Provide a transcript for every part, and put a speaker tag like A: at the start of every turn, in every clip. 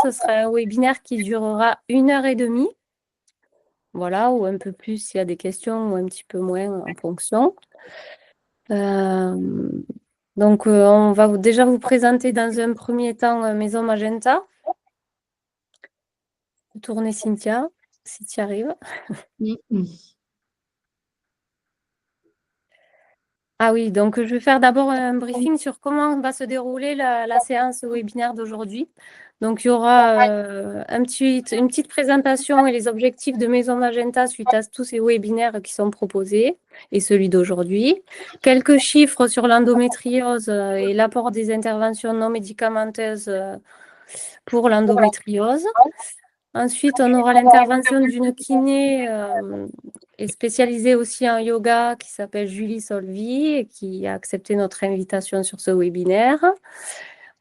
A: Ce sera un webinaire qui durera 1 heure et demie. Voilà, ou un peu plus s'il y a des questions, ou un petit peu moins en fonction. Euh, donc, on va déjà vous présenter dans un premier temps Maison Magenta. Tourner Cynthia, si tu y arrives.
B: Oui.
A: Ah oui, donc je vais faire d'abord un briefing sur comment va se dérouler la séance webinaire d'aujourd'hui. Donc, il y aura une petite présentation et les objectifs de Maison Magenta suite à tous ces webinaires qui sont proposés et celui d'aujourd'hui. Quelques chiffres sur l'endométriose et l'apport des interventions non médicamenteuses pour l'endométriose. Ensuite, on aura l'intervention d'une kiné et spécialisée aussi en yoga qui s'appelle Julie Solvi et qui a accepté notre invitation sur ce webinaire.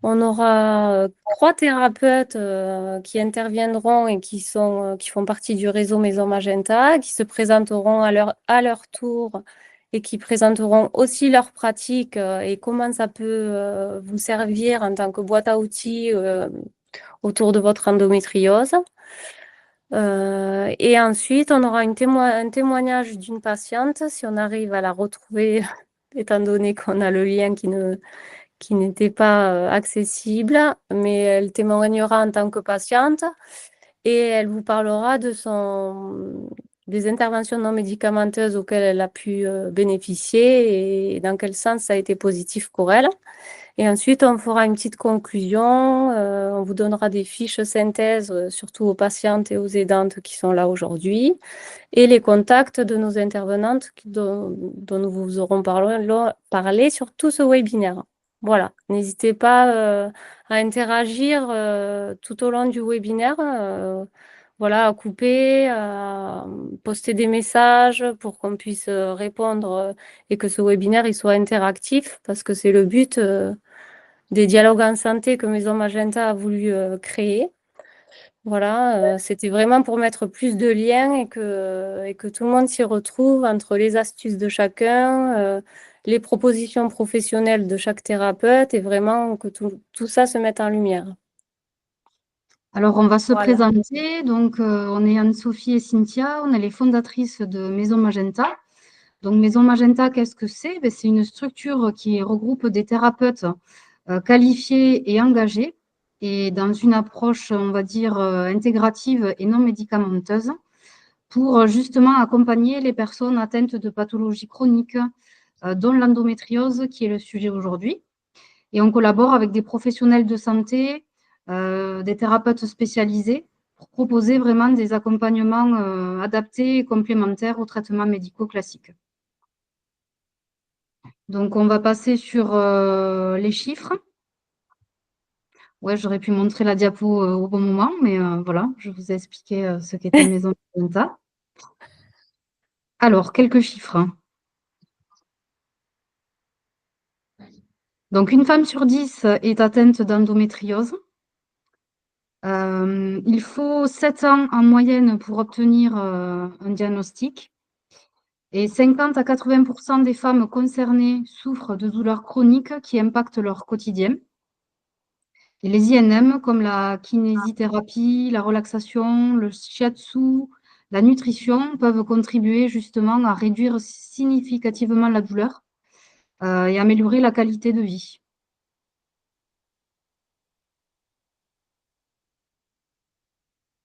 A: On aura 3 thérapeutes qui interviendront et qui font partie du réseau Maison Magenta, qui se présenteront à leur tour et qui présenteront aussi leur pratique et comment ça peut vous servir en tant que boîte à outils autour de votre endométriose. Et ensuite, on aura un témoignage d'une patiente, si on arrive à la retrouver, étant donné qu'on a le lien qui n'était pas accessible, mais elle témoignera en tant que patiente et elle vous parlera des interventions non médicamenteuses auxquelles elle a pu bénéficier et dans quel sens ça a été positif pour elle. Et ensuite, on fera une petite conclusion. On vous donnera des fiches synthèse, surtout aux patientes et aux aidantes qui sont là aujourd'hui, et les contacts de nos intervenantes dont nous vous aurons parlé sur tout ce webinaire. Voilà, n'hésitez pas à interagir tout au long du webinaire. Voilà, à couper, à poster des messages pour qu'on puisse répondre et que ce webinaire il soit interactif parce que c'est le but des dialogues en santé que Maison Magenta a voulu créer. Voilà, c'était vraiment pour mettre plus de liens et que tout le monde s'y retrouve entre les astuces de chacun, les propositions professionnelles de chaque thérapeute et vraiment que tout ça se mette en lumière.
B: Alors, on va se
A: Voilà.
B: présenter. Donc, on est Anne-Sophie et Cynthia. On est les fondatrices de Maison Magenta. Donc, Maison Magenta, qu'est-ce que c'est? Ben, c'est une structure qui regroupe des thérapeutes qualifiés et engagés et dans une approche, on va dire, intégrative et non médicamenteuse pour justement accompagner les personnes atteintes de pathologies chroniques, dont l'endométriose, qui est le sujet aujourd'hui. Et on collabore avec des professionnels de santé, des thérapeutes spécialisés pour proposer vraiment des accompagnements adaptés et complémentaires aux traitements médicaux classiques. Donc, on va passer sur les chiffres. Ouais, j'aurais pu montrer la diapo au bon moment, mais voilà, je vous ai expliqué ce qu'était Maison Magenta. Alors, quelques chiffres. Donc, une femme sur 10 est atteinte d'endométriose. Il faut 7 ans en moyenne pour obtenir un diagnostic. Et 50 à 80% des femmes concernées souffrent de douleurs chroniques qui impactent leur quotidien. Et les INM, comme la kinésithérapie, la relaxation, le shiatsu, la nutrition, peuvent contribuer justement à réduire significativement la douleur et améliorer la qualité de vie.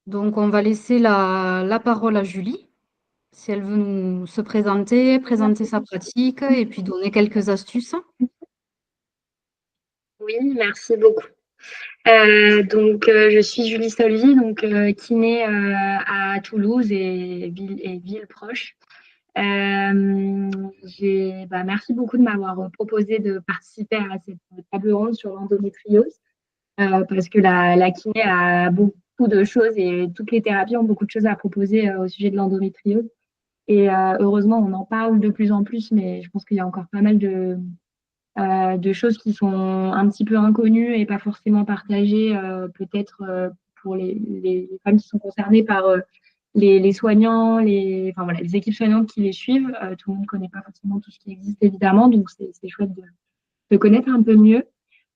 B: Donc, on va laisser la parole à Julie, si elle veut nous se présenter, présenter sa pratique et puis donner quelques astuces.
C: Oui, merci beaucoup. Je suis Julie Solvi, kiné à Toulouse et villes proches. Merci beaucoup de m'avoir proposé de participer à cette table ronde sur l'endométriose parce que la kiné a beaucoup de choses et toutes les thérapies ont beaucoup de choses à proposer au sujet de l'endométriose. Et heureusement, on en parle de plus en plus, mais je pense qu'il y a encore pas mal de choses qui sont un petit peu inconnues et pas forcément partagées, peut-être pour les femmes qui sont concernées par les soignants, les équipes soignantes qui les suivent. Tout le monde ne connaît pas forcément tout ce qui existe, évidemment, donc c'est chouette de connaître un peu mieux.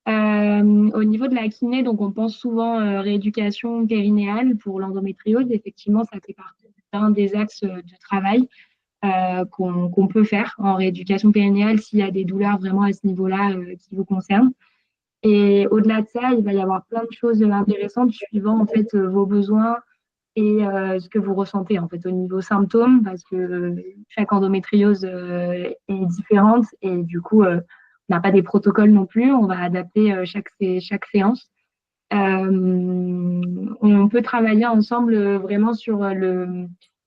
C: Au niveau de la kiné, donc on pense souvent rééducation périnéale pour l'endométriose. Effectivement, ça fait partie d'un des axes de travail qu'on peut faire en rééducation périnéale s'il y a des douleurs vraiment à ce niveau-là qui vous concernent. Et au-delà de ça, il va y avoir plein de choses intéressantes suivant en fait vos besoins et ce que vous ressentez en fait au niveau symptômes, parce que chaque endométriose est différente et du coup, on n'a pas des protocoles non plus. On va adapter chaque séance. On peut travailler ensemble vraiment sur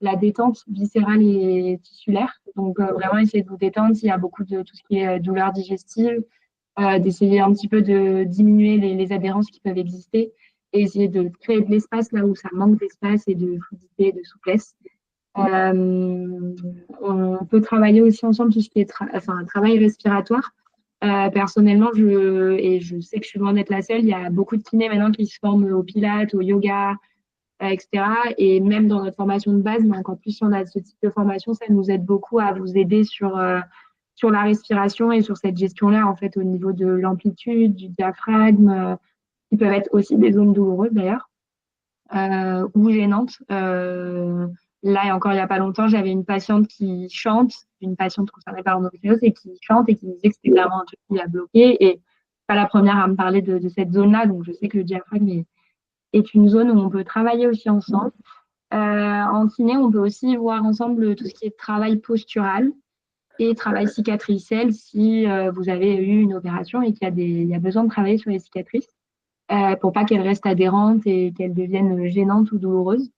C: la détente viscérale et tissulaire. Donc, vraiment essayer de vous détendre s'il y a beaucoup de tout ce qui est douleur digestive, d'essayer un petit peu de diminuer les adhérences qui peuvent exister et essayer de créer de l'espace là où ça manque d'espace et de fluidité, de souplesse. On peut travailler aussi ensemble tout ce qui est enfin, un travail respiratoire. Personnellement, et je sais que je suis loin d'être la seule, il y a beaucoup de kinés maintenant qui se forment au pilates, au yoga, etc. Et même dans notre formation de base, mais encore plus si on a ce type de formation, ça nous aide beaucoup à vous aider sur la respiration et sur cette gestion-là, en fait, au niveau de l'amplitude, du diaphragme, qui peuvent être aussi des zones douloureuses d'ailleurs, ou gênantes. Là, et encore il n'y a pas longtemps, j'avais une patiente qui chante, une patiente concernée par l'endométriose, et qui chante et qui me disait que c'était clairement un truc qui a bloqué. Et pas la première à me parler de cette zone-là, donc je sais que le diaphragme est une zone où on peut travailler aussi ensemble. En kiné, on peut aussi voir ensemble tout ce qui est travail postural et travail cicatriciel si vous avez eu une opération et il y a besoin de travailler sur les cicatrices pour pas qu'elles restent adhérentes et qu'elles deviennent gênantes ou douloureuses.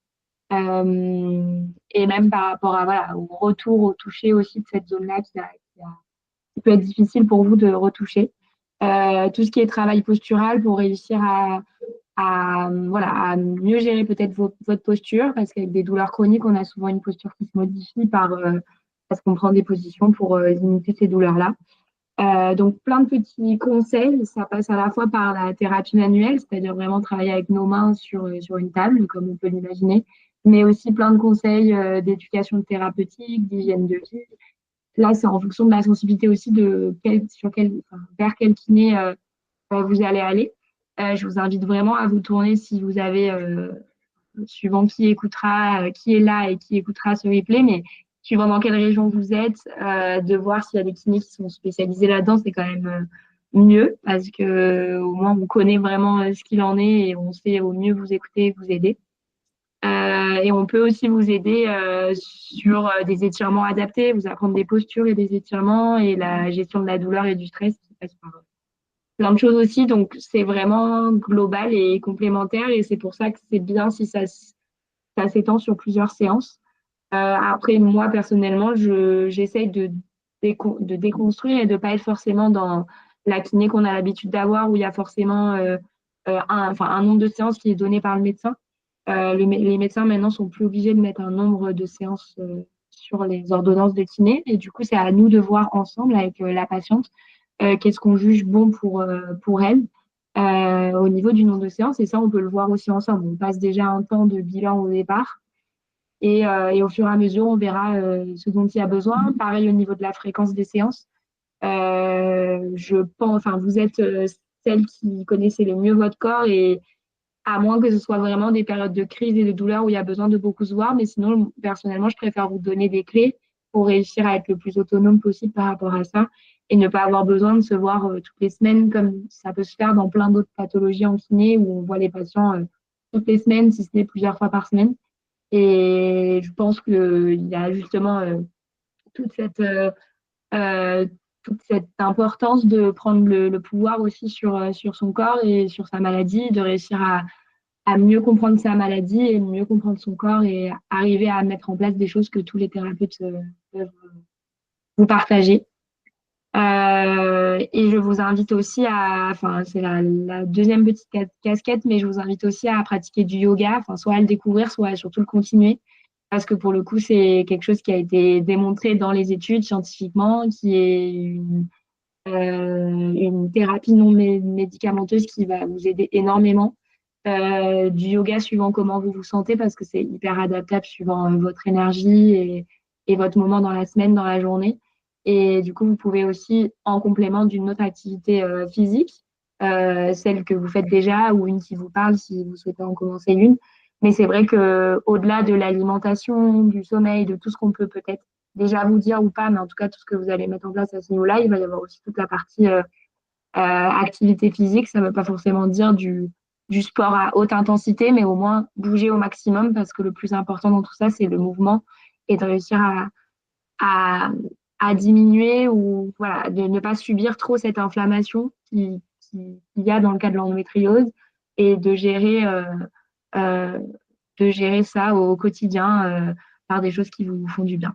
C: Et même par rapport à, voilà, au retour au toucher aussi de cette zone-là qui peut être difficile pour vous de retoucher. Tout ce qui est travail postural pour réussir voilà, à mieux gérer peut-être votre posture, parce qu'avec des douleurs chroniques, on a souvent une posture qui se modifie parce qu'on prend des positions pour limiter ces douleurs-là. Donc, plein de petits conseils. Ça passe à la fois par la thérapie manuelle, c'est-à-dire vraiment travailler avec nos mains sur une table, comme on peut l'imaginer, mais aussi plein de conseils d'éducation thérapeutique, d'hygiène de vie. Là, c'est en fonction de la sensibilité aussi vers quel kiné vous allez aller. Je vous invite vraiment à vous tourner si vous avez suivant qui est là et qui écoutera ce replay, mais suivant dans quelle région vous êtes, de voir s'il y a des kinés qui sont spécialisés là-dedans, c'est quand même mieux parce que au moins on connaît vraiment ce qu'il en est et on sait au mieux vous écouter et vous aider. Et on peut aussi vous aider sur des étirements adaptés, vous apprendre des postures et des étirements et la gestion de la douleur et du stress qui passe par plein de choses aussi. Donc, c'est vraiment global et complémentaire et c'est pour ça que c'est bien si ça s'étend sur plusieurs séances. Après, moi, personnellement, j'essaye de déconstruire et de ne pas être forcément dans la kiné qu'on a l'habitude d'avoir où il y a forcément un nombre de séances qui est donné par le médecin. Les médecins maintenant sont plus obligés de mettre un nombre de séances sur les ordonnances de kiné et du coup, c'est à nous de voir ensemble avec la patiente qu'est-ce qu'on juge bon pour elle au niveau du nombre de séances et ça, on peut le voir aussi ensemble. On passe déjà un temps de bilan au départ et au fur et à mesure, on verra ce dont il y a besoin. Pareil au niveau de la fréquence des séances. Je pense, enfin, vous êtes celle qui connaissez le mieux votre corps et à moins que ce soit vraiment des périodes de crise et de douleur où il y a besoin de beaucoup se voir. Mais sinon, personnellement, je préfère vous donner des clés pour réussir à être le plus autonome possible par rapport à ça et ne pas avoir besoin de se voir toutes les semaines comme ça peut se faire dans plein d'autres pathologies en kiné où on voit les patients toutes les semaines, si ce n'est plusieurs fois par semaine. Et je pense qu'il y a justement toute cette, euh, euh, toute cette importance de prendre le pouvoir aussi sur son corps et sur sa maladie, de réussir à mieux comprendre sa maladie et mieux comprendre son corps et arriver à mettre en place des choses que tous les thérapeutes peuvent vous partager. Et je vous invite aussi enfin, c'est la deuxième petite casquette, mais je vous invite aussi à pratiquer du yoga, enfin, soit à le découvrir, soit à surtout le continuer, parce que pour le coup, c'est quelque chose qui a été démontré dans les études scientifiquement, qui est une thérapie non médicamenteuse qui va vous aider énormément. Du yoga suivant comment vous vous sentez, parce que c'est hyper adaptable suivant votre énergie et votre moment dans la semaine, dans la journée. Et du coup, vous pouvez aussi, en complément d'une autre activité physique, celle que vous faites déjà ou une qui vous parle si vous souhaitez en commencer une. Mais c'est vrai qu'au-delà de l'alimentation, du sommeil, de tout ce qu'on peut peut-être déjà vous dire ou pas, mais en tout cas tout ce que vous allez mettre en place à ce niveau-là, il va y avoir aussi toute la partie activité physique. Ça ne veut pas forcément dire du sport à haute intensité, mais au moins bouger au maximum parce que le plus important dans tout ça, c'est le mouvement et de réussir à, à diminuer ou voilà, de ne pas subir trop cette inflammation qu'il y a dans le cas de l'endométriose et euh, de gérer ça au quotidien par des choses qui vous font du bien.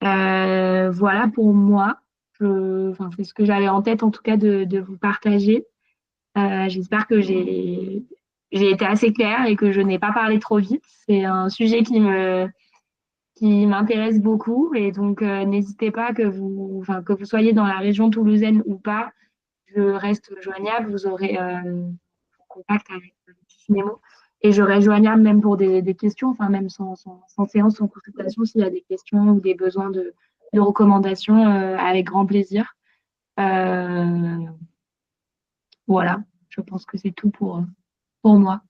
C: Voilà pour moi. Enfin, c'est ce que j'avais en tête en tout cas de vous partager. J'espère que j'ai été assez claire et que je n'ai pas parlé trop vite. C'est un sujet qui m'intéresse beaucoup et donc n'hésitez pas enfin, que vous soyez dans la région toulousaine ou pas, je reste joignable. Vous aurez contact avec Nemo et je reste joignable même pour des questions, enfin même sans séance, sans consultation, s'il y a des questions ou des besoins de recommandations, avec grand plaisir. Euh, voilà, je pense que c'est tout pour moi.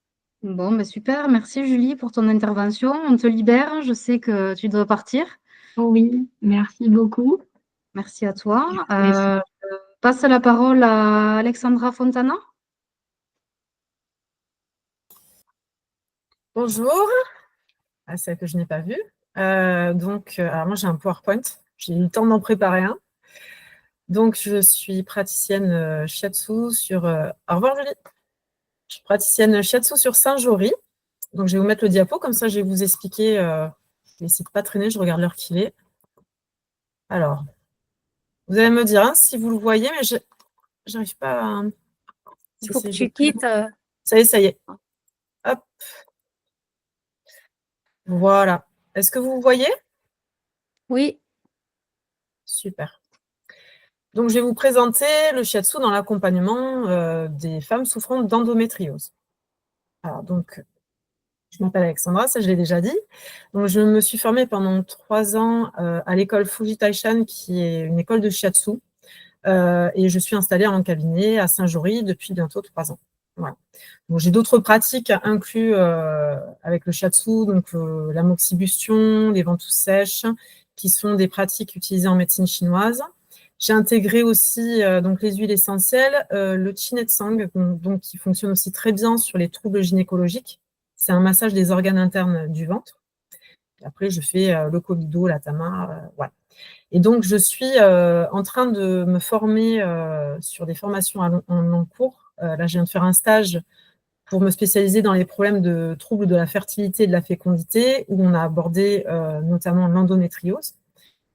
B: Bon, ben super. Merci Julie pour ton intervention. On te libère. Je sais que tu dois partir.
C: Oui, merci beaucoup.
B: Merci à toi.
C: Merci.
B: Je passe la parole à Alexandra Fontana.
D: Bonjour, celle que je n'ai pas vue. Alors moi j'ai un PowerPoint, j'ai eu le temps d'en préparer un. Donc je suis praticienne shiatsu sur. Au revoir Julie. Je suis praticienne shiatsu sur Saint-Jory. Donc je vais vous mettre le diapo, comme ça je vais vous expliquer. Je vais essayer de ne pas traîner, je regarde l'heure qu'il est. Alors, vous allez me dire si vous le voyez, mais je n'arrive pas à.
A: Il faut que tu quittes.
D: Ça y est. Hop. Voilà. Est-ce que vous voyez?
A: Oui.
D: Super. Donc, je vais vous présenter le shiatsu dans l'accompagnement des femmes souffrant d'endométriose. Alors, donc, je m'appelle Alexandra, ça je l'ai déjà dit. Donc, je me suis formée pendant 3 ans à l'école Fuji Taishan, qui est une école de shiatsu. Et je suis installée en cabinet à Saint-Jory depuis bientôt 3 ans. Voilà. Donc, j'ai d'autres pratiques incluses avec le shiatsu, donc la moxibustion, les ventouses sèches, qui sont des pratiques utilisées en médecine chinoise. J'ai intégré aussi donc les huiles essentielles, le Qinetsang, donc qui fonctionne aussi très bien sur les troubles gynécologiques. C'est un massage des organes internes du ventre. Et après, je fais le Kobido, la Tama, voilà. Et donc, je suis en train de me former sur des formations en long cours. Là, je viens de faire un stage pour me spécialiser dans les problèmes de troubles de la fertilité et de la fécondité, où on a abordé notamment l'endométriose.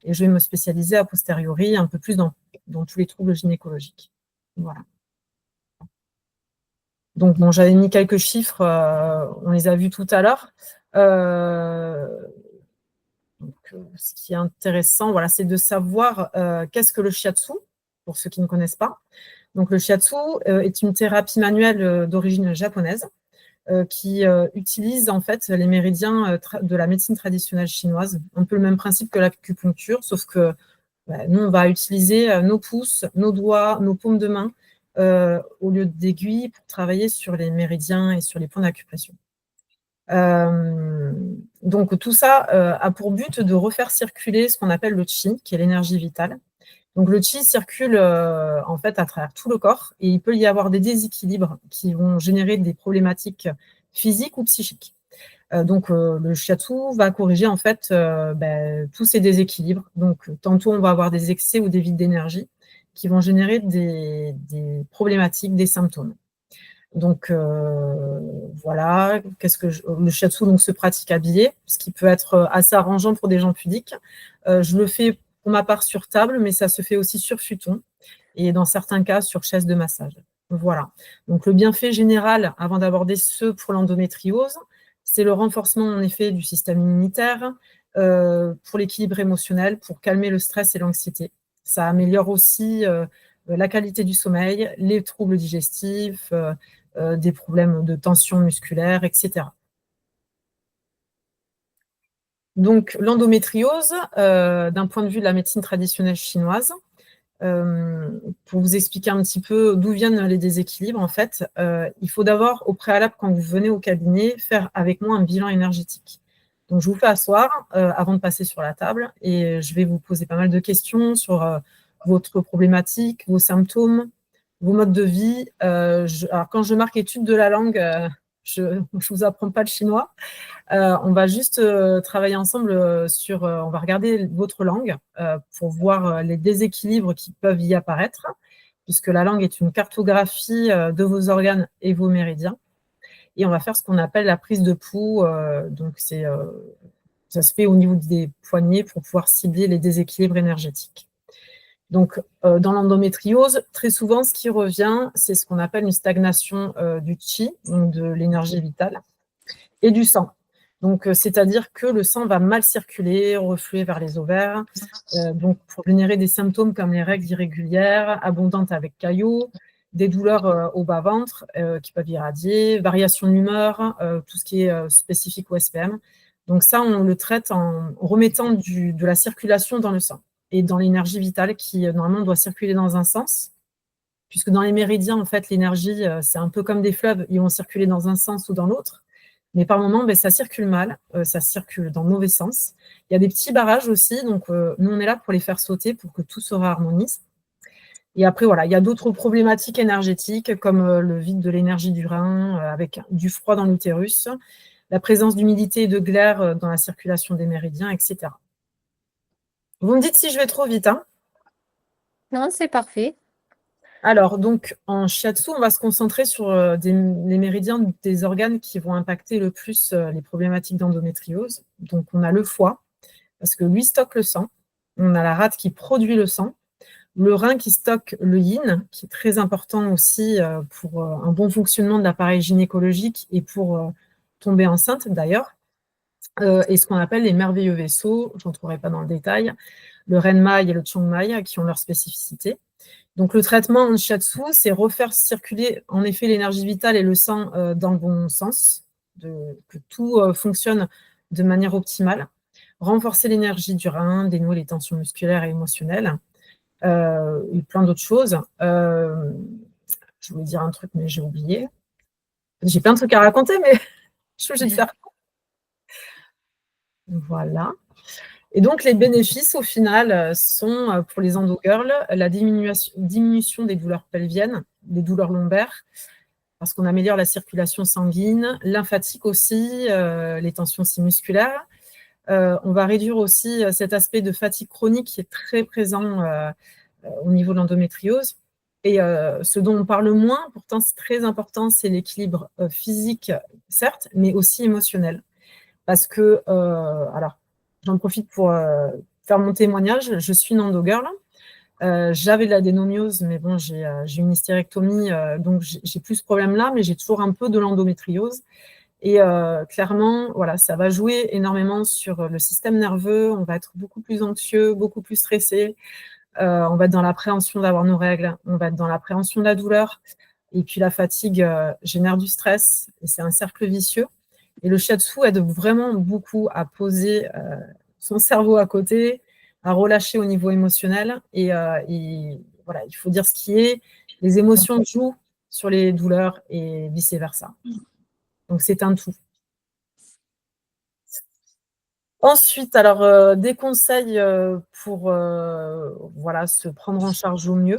D: Et je vais me spécialiser a posteriori un peu plus dans tous les troubles gynécologiques. Voilà. Donc, bon, j'avais mis quelques chiffres, on les a vus tout à l'heure. Ce qui est intéressant, voilà, c'est de savoir qu'est-ce que le shiatsu, pour ceux qui ne connaissent pas. Donc, le shiatsu est une thérapie manuelle d'origine japonaise qui utilise en fait les méridiens de la médecine traditionnelle chinoise, un peu le même principe que l'acupuncture, sauf que nous, on va utiliser nos pouces, nos doigts, nos paumes de main au lieu d'aiguilles pour travailler sur les méridiens et sur les points d'acupression. Donc tout ça a pour but de refaire circuler ce qu'on appelle le qi, qui est l'énergie vitale. Donc le qi circule en fait à travers tout le corps et il peut y avoir des déséquilibres qui vont générer des problématiques physiques ou psychiques. Donc le shiatsu va corriger en fait tous ces déséquilibres. Donc tantôt on va avoir des excès ou des vides d'énergie qui vont générer des problématiques, des symptômes. Donc voilà, le shiatsu donc se pratique habillé, ce qui peut être assez arrangeant pour des gens pudiques. Je le fais pour ma part sur table, mais ça se fait aussi sur futon et dans certains cas sur chaise de massage. Voilà. Donc le bienfait général, avant d'aborder ceux pour l'endométriose, c'est le renforcement en effet du système immunitaire, pour l'équilibre émotionnel, pour calmer le stress et l'anxiété. Ça améliore aussi la qualité du sommeil, les troubles digestifs, des problèmes de tension musculaire, etc. Donc, l'endométriose, d'un point de vue de la médecine traditionnelle chinoise, Pour vous expliquer un petit peu d'où viennent les déséquilibres, en fait, il faut d'abord, au préalable, quand vous venez au cabinet, faire avec moi un bilan énergétique. Donc, je vous fais asseoir avant de passer sur la table et je vais vous poser pas mal de questions sur votre problématique, vos symptômes, vos modes de vie. Alors, quand je marque étude de la langue, je ne vous apprends pas le chinois. On va juste travailler ensemble on va regarder votre langue pour voir les déséquilibres qui peuvent y apparaître, puisque la langue est une cartographie de vos organes et vos méridiens. Et on va faire ce qu'on appelle la prise de pouls. Donc, ça se fait au niveau des poignets pour pouvoir cibler les déséquilibres énergétiques. Donc, dans l'endométriose, très souvent, ce qui revient, c'est ce qu'on appelle une stagnation du qi, donc de l'énergie vitale, et du sang. Donc, c'est-à-dire que le sang va mal circuler, refluer vers les ovaires, donc pour générer des symptômes comme les règles irrégulières, abondantes avec caillots, des douleurs au bas-ventre qui peuvent irradier, variation de l'humeur, tout ce qui est spécifique au SPM. Donc ça, on le traite en remettant de la circulation dans le sang et dans l'énergie vitale qui, normalement, doit circuler dans un sens, puisque dans les méridiens, en fait, l'énergie, c'est un peu comme des fleuves, ils vont circuler dans un sens ou dans l'autre. Mais par moments, ça circule mal, ça circule dans le mauvais sens. Il y a des petits barrages aussi, donc nous, on est là pour les faire sauter pour que tout se réharmonise. Et après, voilà, il y a d'autres problématiques énergétiques, comme le vide de l'énergie du rein, avec du froid dans l'utérus, la présence d'humidité et de glaire dans la circulation des méridiens, etc. Vous me dites si je vais trop vite, hein?
A: Non, c'est parfait.
D: Alors, donc, en shiatsu, on va se concentrer sur les méridiens des organes qui vont impacter le plus les problématiques d'endométriose. Donc, on a le foie, parce que lui stocke le sang. On a la rate qui produit le sang. Le rein qui stocke le yin, qui est très important aussi pour un bon fonctionnement de l'appareil gynécologique et pour tomber enceinte, d'ailleurs. Et ce qu'on appelle les merveilleux vaisseaux, je n'entrerai pas dans le détail, le renmai et le chongmai, qui ont leur spécificité. Donc, le traitement en shiatsu, c'est refaire circuler en effet l'énergie vitale et le sang dans le bon sens, que tout fonctionne de manière optimale, renforcer l'énergie du rein, dénouer les tensions musculaires et émotionnelles, et plein d'autres choses. Je voulais dire un truc, mais j'ai oublié. J'ai plein de trucs à raconter, mais je suis obligée de faire. Voilà. Et donc, les bénéfices, au final, sont, pour les endogirls, la diminution des douleurs pelviennes, des douleurs lombaires, parce qu'on améliore la circulation sanguine, lymphatique aussi, les tensions aussi musculaires. On va réduire aussi cet aspect de fatigue chronique qui est très présent au niveau de l'endométriose. Et ce dont on parle moins, pourtant c'est très important, c'est l'équilibre physique, certes, mais aussi émotionnel. Parce que, alors, j'en profite pour faire mon témoignage. Je suis une endogirl. J'avais de l'adénomiose, mais bon, j'ai une hystérectomie, donc j'ai plus ce problème-là, mais j'ai toujours un peu de l'endométriose. Et clairement, voilà, ça va jouer énormément sur le système nerveux. On va être beaucoup plus anxieux, beaucoup plus stressé. On va être dans l'appréhension d'avoir nos règles. On va être dans l'appréhension de la douleur. Et puis la fatigue génère du stress. Et c'est un cercle vicieux. Et le shiatsu aide vraiment beaucoup à poser son cerveau à côté, à relâcher au niveau émotionnel. Et voilà, il faut dire ce qui est. Les émotions jouent sur les douleurs et vice-versa. Donc, c'est un tout. Ensuite, alors, des conseils pour voilà, se prendre en charge au mieux.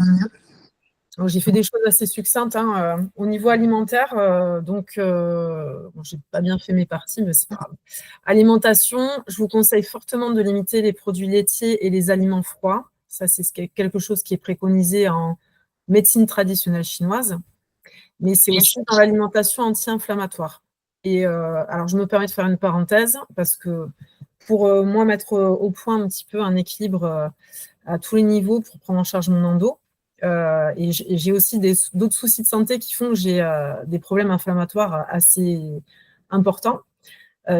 D: J'ai fait des choses assez succinctes hein, au niveau alimentaire. Donc, bon, j'ai pas bien fait mes parties, mais c'est pas grave. Alimentation, je vous conseille fortement de limiter les produits laitiers et les aliments froids. Ça, c'est quelque chose qui est préconisé en médecine traditionnelle chinoise. Mais c'est aussi dans l'alimentation anti-inflammatoire. Et alors, je me permets de faire une parenthèse parce que pour moi, mettre au point un petit peu un équilibre à tous les niveaux pour prendre en charge mon endo, et j'ai aussi d'autres soucis de santé qui font que j'ai des problèmes inflammatoires assez importants.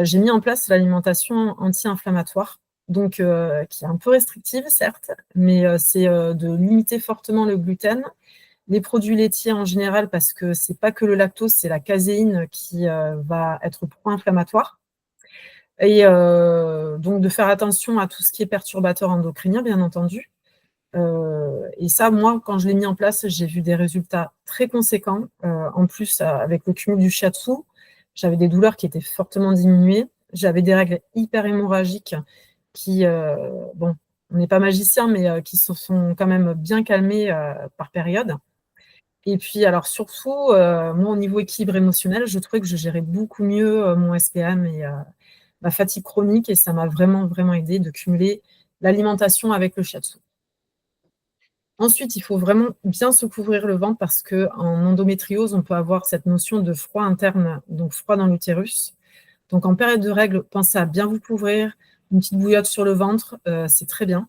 D: J'ai mis en place l'alimentation anti-inflammatoire, donc qui est un peu restrictive, certes, mais c'est de limiter fortement le gluten, les produits laitiers en général, parce que ce n'est pas que le lactose, c'est la caséine qui va être pro-inflammatoire. Et donc, de faire attention à tout ce qui est perturbateur endocrinien, bien entendu. Et ça, moi, quand je l'ai mis en place, j'ai vu des résultats très conséquents. En plus, avec le cumul du shiatsu, j'avais des douleurs qui étaient fortement diminuées. J'avais des règles hyper hémorragiques qui, bon, on n'est pas magicien, mais qui se sont quand même bien calmées par période. Et puis, alors surtout, moi, au niveau équilibre émotionnel, je trouvais que je gérais beaucoup mieux mon SPM et ma fatigue chronique, et ça m'a vraiment, vraiment aidé de cumuler l'alimentation avec le shiatsu. Ensuite, il faut vraiment bien se couvrir le ventre parce qu'en endométriose, on peut avoir cette notion de froid interne, donc froid dans l'utérus. Donc, en période de règles, pensez à bien vous couvrir, une petite bouillotte sur le ventre, c'est très bien.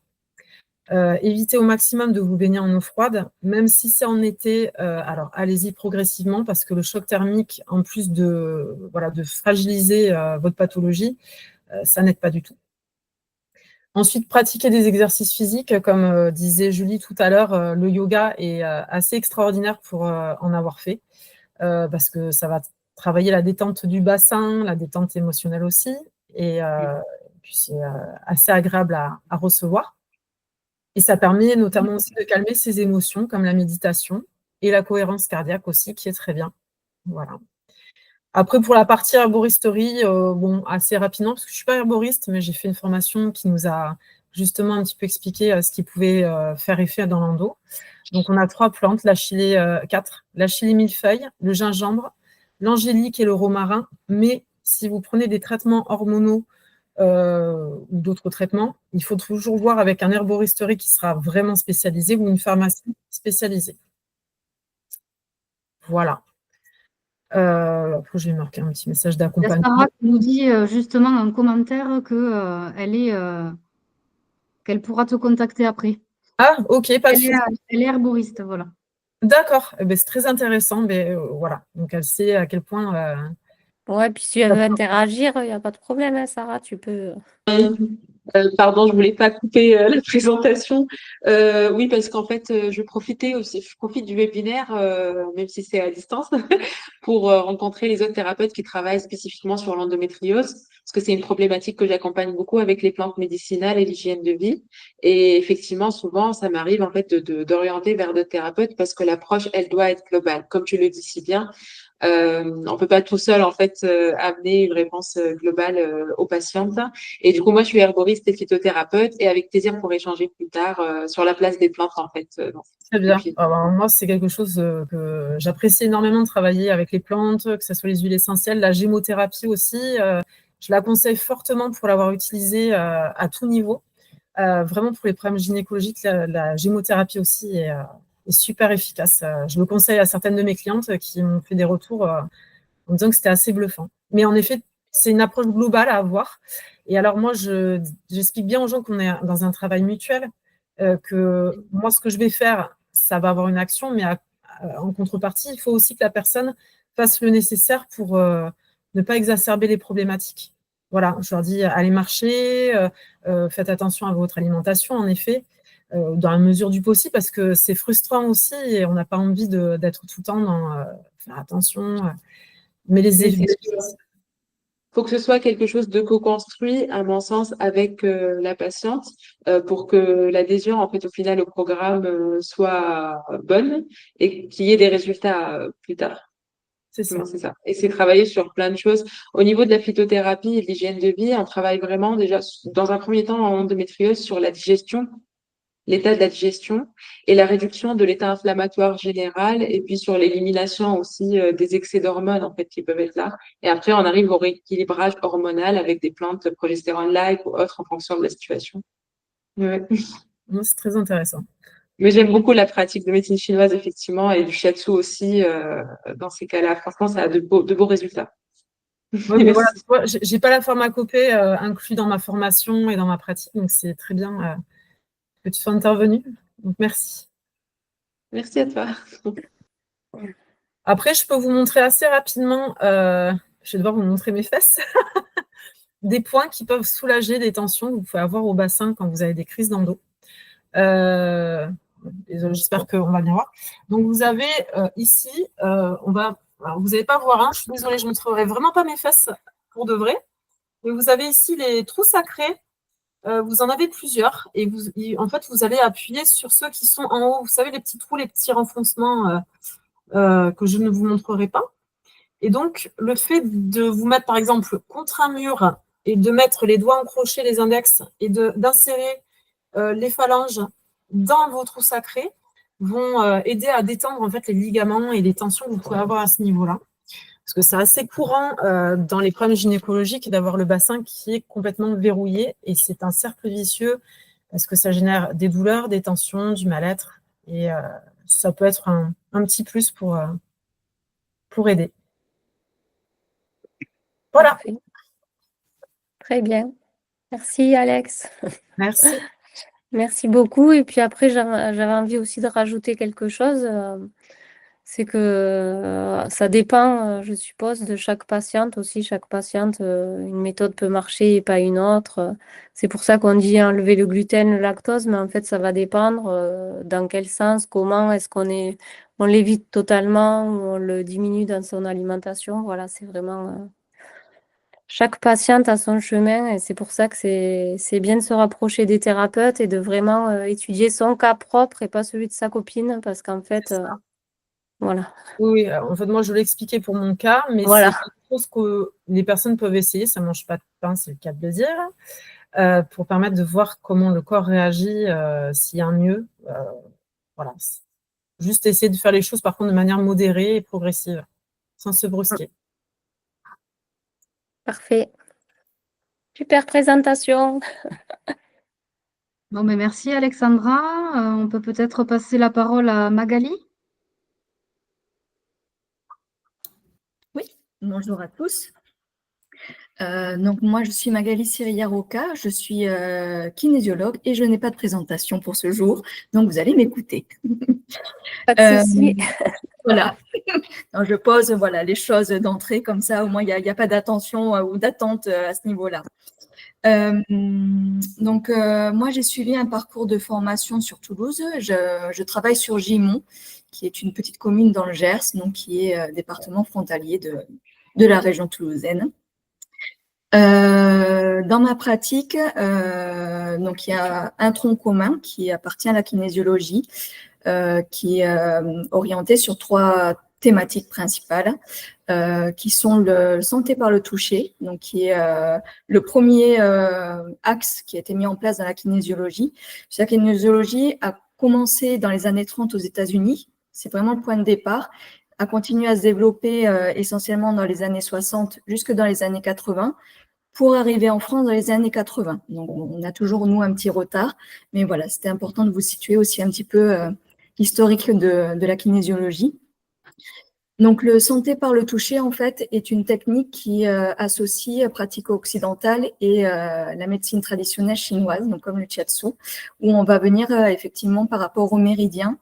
D: Évitez au maximum de vous baigner en eau froide, même si c'est en été, alors allez-y progressivement parce que le choc thermique, en plus de, voilà, de fragiliser votre pathologie, ça n'aide pas du tout. Ensuite, pratiquer des exercices physiques, comme disait Julie tout à l'heure, le yoga est assez extraordinaire pour en avoir fait, parce que ça va travailler la détente du bassin, la détente émotionnelle aussi, et puis c'est assez agréable à recevoir. Et ça permet notamment aussi de calmer ses émotions, comme la méditation, et la cohérence cardiaque aussi, qui est très bien. Voilà. Après, pour la partie herboristerie, bon, assez rapidement, parce que je ne suis pas herboriste, mais j'ai fait une formation qui nous a justement un petit peu expliqué ce qui pouvait faire effet dans l'endo. Donc, on a 3 plantes, 4, l'achillée millefeuille, le gingembre, l'angélique et le romarin. Mais si vous prenez des traitements hormonaux ou d'autres traitements, il faut toujours voir avec un herboristerie qui sera vraiment spécialisé ou une pharmacie spécialisée. Voilà. Après, j'ai marqué un petit message d'accompagnement.
B: Sarah qui nous dit justement en commentaire qu'elle pourra te contacter après.
D: Ah, ok, pas de
B: Elle
D: souci.
B: est herboriste, voilà.
D: D'accord, eh ben, c'est très intéressant. Mais, voilà, donc elle sait à quel point.
A: Ouais, puis si elle veut interagir, il n'y a pas de problème, hein, Sarah, tu peux.
E: Pardon, je voulais pas couper la présentation. Oui, parce qu'en fait, je profite du webinaire, même si c'est à distance, pour rencontrer les autres thérapeutes qui travaillent spécifiquement sur l'endométriose, parce que c'est une problématique que j'accompagne beaucoup avec les plantes médicinales et l'hygiène de vie. Et effectivement, souvent, ça m'arrive en fait d'orienter vers d'autres thérapeutes parce que l'approche, elle doit être globale. Comme tu le dis si bien, on peut pas tout seul en fait amener une réponse globale aux patientes. Et du coup, moi, je suis herboriste et phytothérapeute et avec plaisir pour échanger plus tard sur la place des plantes en fait.
D: Très bien. Alors, moi, c'est quelque chose que j'apprécie énormément de travailler avec les plantes, que ce soit les huiles essentielles, la gémothérapie aussi. Je la conseille fortement pour l'avoir utilisée à tout niveau. Vraiment, pour les problèmes gynécologiques, la gémothérapie aussi est super efficace. Je le conseille à certaines de mes clientes qui m'ont fait des retours en disant que c'était assez bluffant. Mais en effet, c'est une approche globale à avoir. Et alors, moi, j'explique bien aux gens qu'on est dans un travail mutuel, que moi, ce que je vais faire, ça va avoir une action, mais en contrepartie, il faut aussi que la personne fasse le nécessaire pour ne pas exacerber les problématiques. Voilà, je leur dis, allez marcher, faites attention à votre alimentation, en effet, dans la mesure du possible, parce que c'est frustrant aussi et on n'a pas envie d'être tout le temps dans faire attention. Mais les effets.
E: Il faut que ce soit quelque chose de co-construit, à mon sens, avec la patiente pour que l'adhésion, en fait, au final, au programme soit bonne et qu'il y ait des résultats plus tard.
D: C'est ça.
E: C'est ça. Et c'est travailler sur plein de choses. Au niveau de la phytothérapie et de l'hygiène de vie, on travaille vraiment déjà, dans un premier temps, en endométriose, sur la digestion, l'état de la digestion et la réduction de l'état inflammatoire général et puis sur l'élimination aussi des excès d'hormones en fait qui peuvent être là. Et après, on arrive au rééquilibrage hormonal avec des plantes progestérone-like ou autres en fonction de la situation. Ouais.
D: C'est très intéressant.
E: Mais j'aime beaucoup la pratique de médecine chinoise, effectivement, et du shiatsu aussi dans ces cas-là. Franchement, ça a de beaux résultats.
D: Ouais, mais voilà, j'ai pas la pharmacopée inclus dans ma formation et dans ma pratique, donc c'est très bien que tu sois intervenue. Donc, merci.
E: Merci à toi.
D: Après, je peux vous montrer assez rapidement, je vais devoir vous montrer mes fesses, des points qui peuvent soulager des tensions que vous pouvez avoir au bassin quand vous avez des crises d'endo. J'espère qu'on va bien voir. Donc, vous avez ici, vous n'allez pas voir, hein, je suis désolée, je ne montrerai vraiment pas mes fesses pour de vrai. Mais vous avez ici les trous sacrés vous en avez plusieurs et en fait, vous allez appuyer sur ceux qui sont en haut. Vous savez, les petits trous, les petits renfoncements que je ne vous montrerai pas. Et donc, le fait de vous mettre, par exemple, contre un mur et de mettre les doigts en crochet, les index, et d'insérer les phalanges dans vos trous sacrés vont aider à détendre en fait, les ligaments et les tensions que vous pouvez avoir à ce niveau-là. Parce que c'est assez courant dans les problèmes gynécologiques d'avoir le bassin qui est complètement verrouillé et c'est un cercle vicieux parce que ça génère des douleurs, des tensions, du mal-être et ça peut être un petit plus pour aider. Voilà.
A: Parfait. Très bien. Merci, Alex.
D: Merci.
A: Merci beaucoup. Et puis après, j'avais envie aussi de rajouter quelque chose. C'est que ça dépend, je suppose, de chaque patiente aussi. Chaque patiente, une méthode peut marcher et pas une autre. C'est pour ça qu'on dit enlever le gluten, le lactose, mais en fait, ça va dépendre dans quel sens, comment, est-ce on l'évite totalement ou on le diminue dans son alimentation. Voilà, c'est vraiment chaque patiente a son chemin et c'est pour ça que c'est bien de se rapprocher des thérapeutes et de vraiment étudier son cas propre et pas celui de sa copine parce qu'en fait, voilà.
D: Oui, en fait, moi, je l'ai expliqué pour mon cas, mais
A: Voilà.
D: c'est quelque chose que les personnes peuvent essayer. Ça ne mange pas de pain, c'est le cas de le dire, pour permettre de voir comment le corps réagit s'il y a un mieux. Voilà. Juste essayer de faire les choses, par contre, de manière modérée et progressive, sans se brusquer.
A: Parfait. Super présentation.
B: Bon, mais merci Alexandra. On peut peut-être passer la parole à Magali.
F: Oui, bonjour à tous. Donc moi, je suis Magali Siria-Roca, je suis kinésiologue et je n'ai pas de présentation pour ce jour, donc vous allez m'écouter.
A: Pas de souci.
F: Voilà. Donc, je pose voilà, les choses d'entrée, comme ça au moins il n'y a pas d'attention ou d'attente à ce niveau-là. Donc moi, j'ai suivi un parcours de formation sur Toulouse. Je travaille sur Gimont, qui est une petite commune dans le Gers, donc qui est département frontalier de la région toulousaine. Dans ma pratique, donc il y a un tronc commun qui appartient à la kinésiologie, qui est orienté sur 3 thématiques principales, qui sont le santé par le toucher, donc qui est le premier axe qui a été mis en place dans la kinésiologie. La kinésiologie a commencé dans les années 30 aux États-Unis, c'est vraiment le point de départ, a continué à se développer essentiellement dans les années 60 jusque dans les années 80, pour arriver en France dans les années 80. Donc, on a toujours, nous, un petit retard. Mais voilà, c'était important de vous situer aussi un petit peu l'historique de la kinésiologie. Donc, le santé par le toucher, en fait, est une technique qui associe pratique occidentale et la médecine traditionnelle chinoise, donc comme le shiatsu, où on va venir effectivement par rapport au méridien,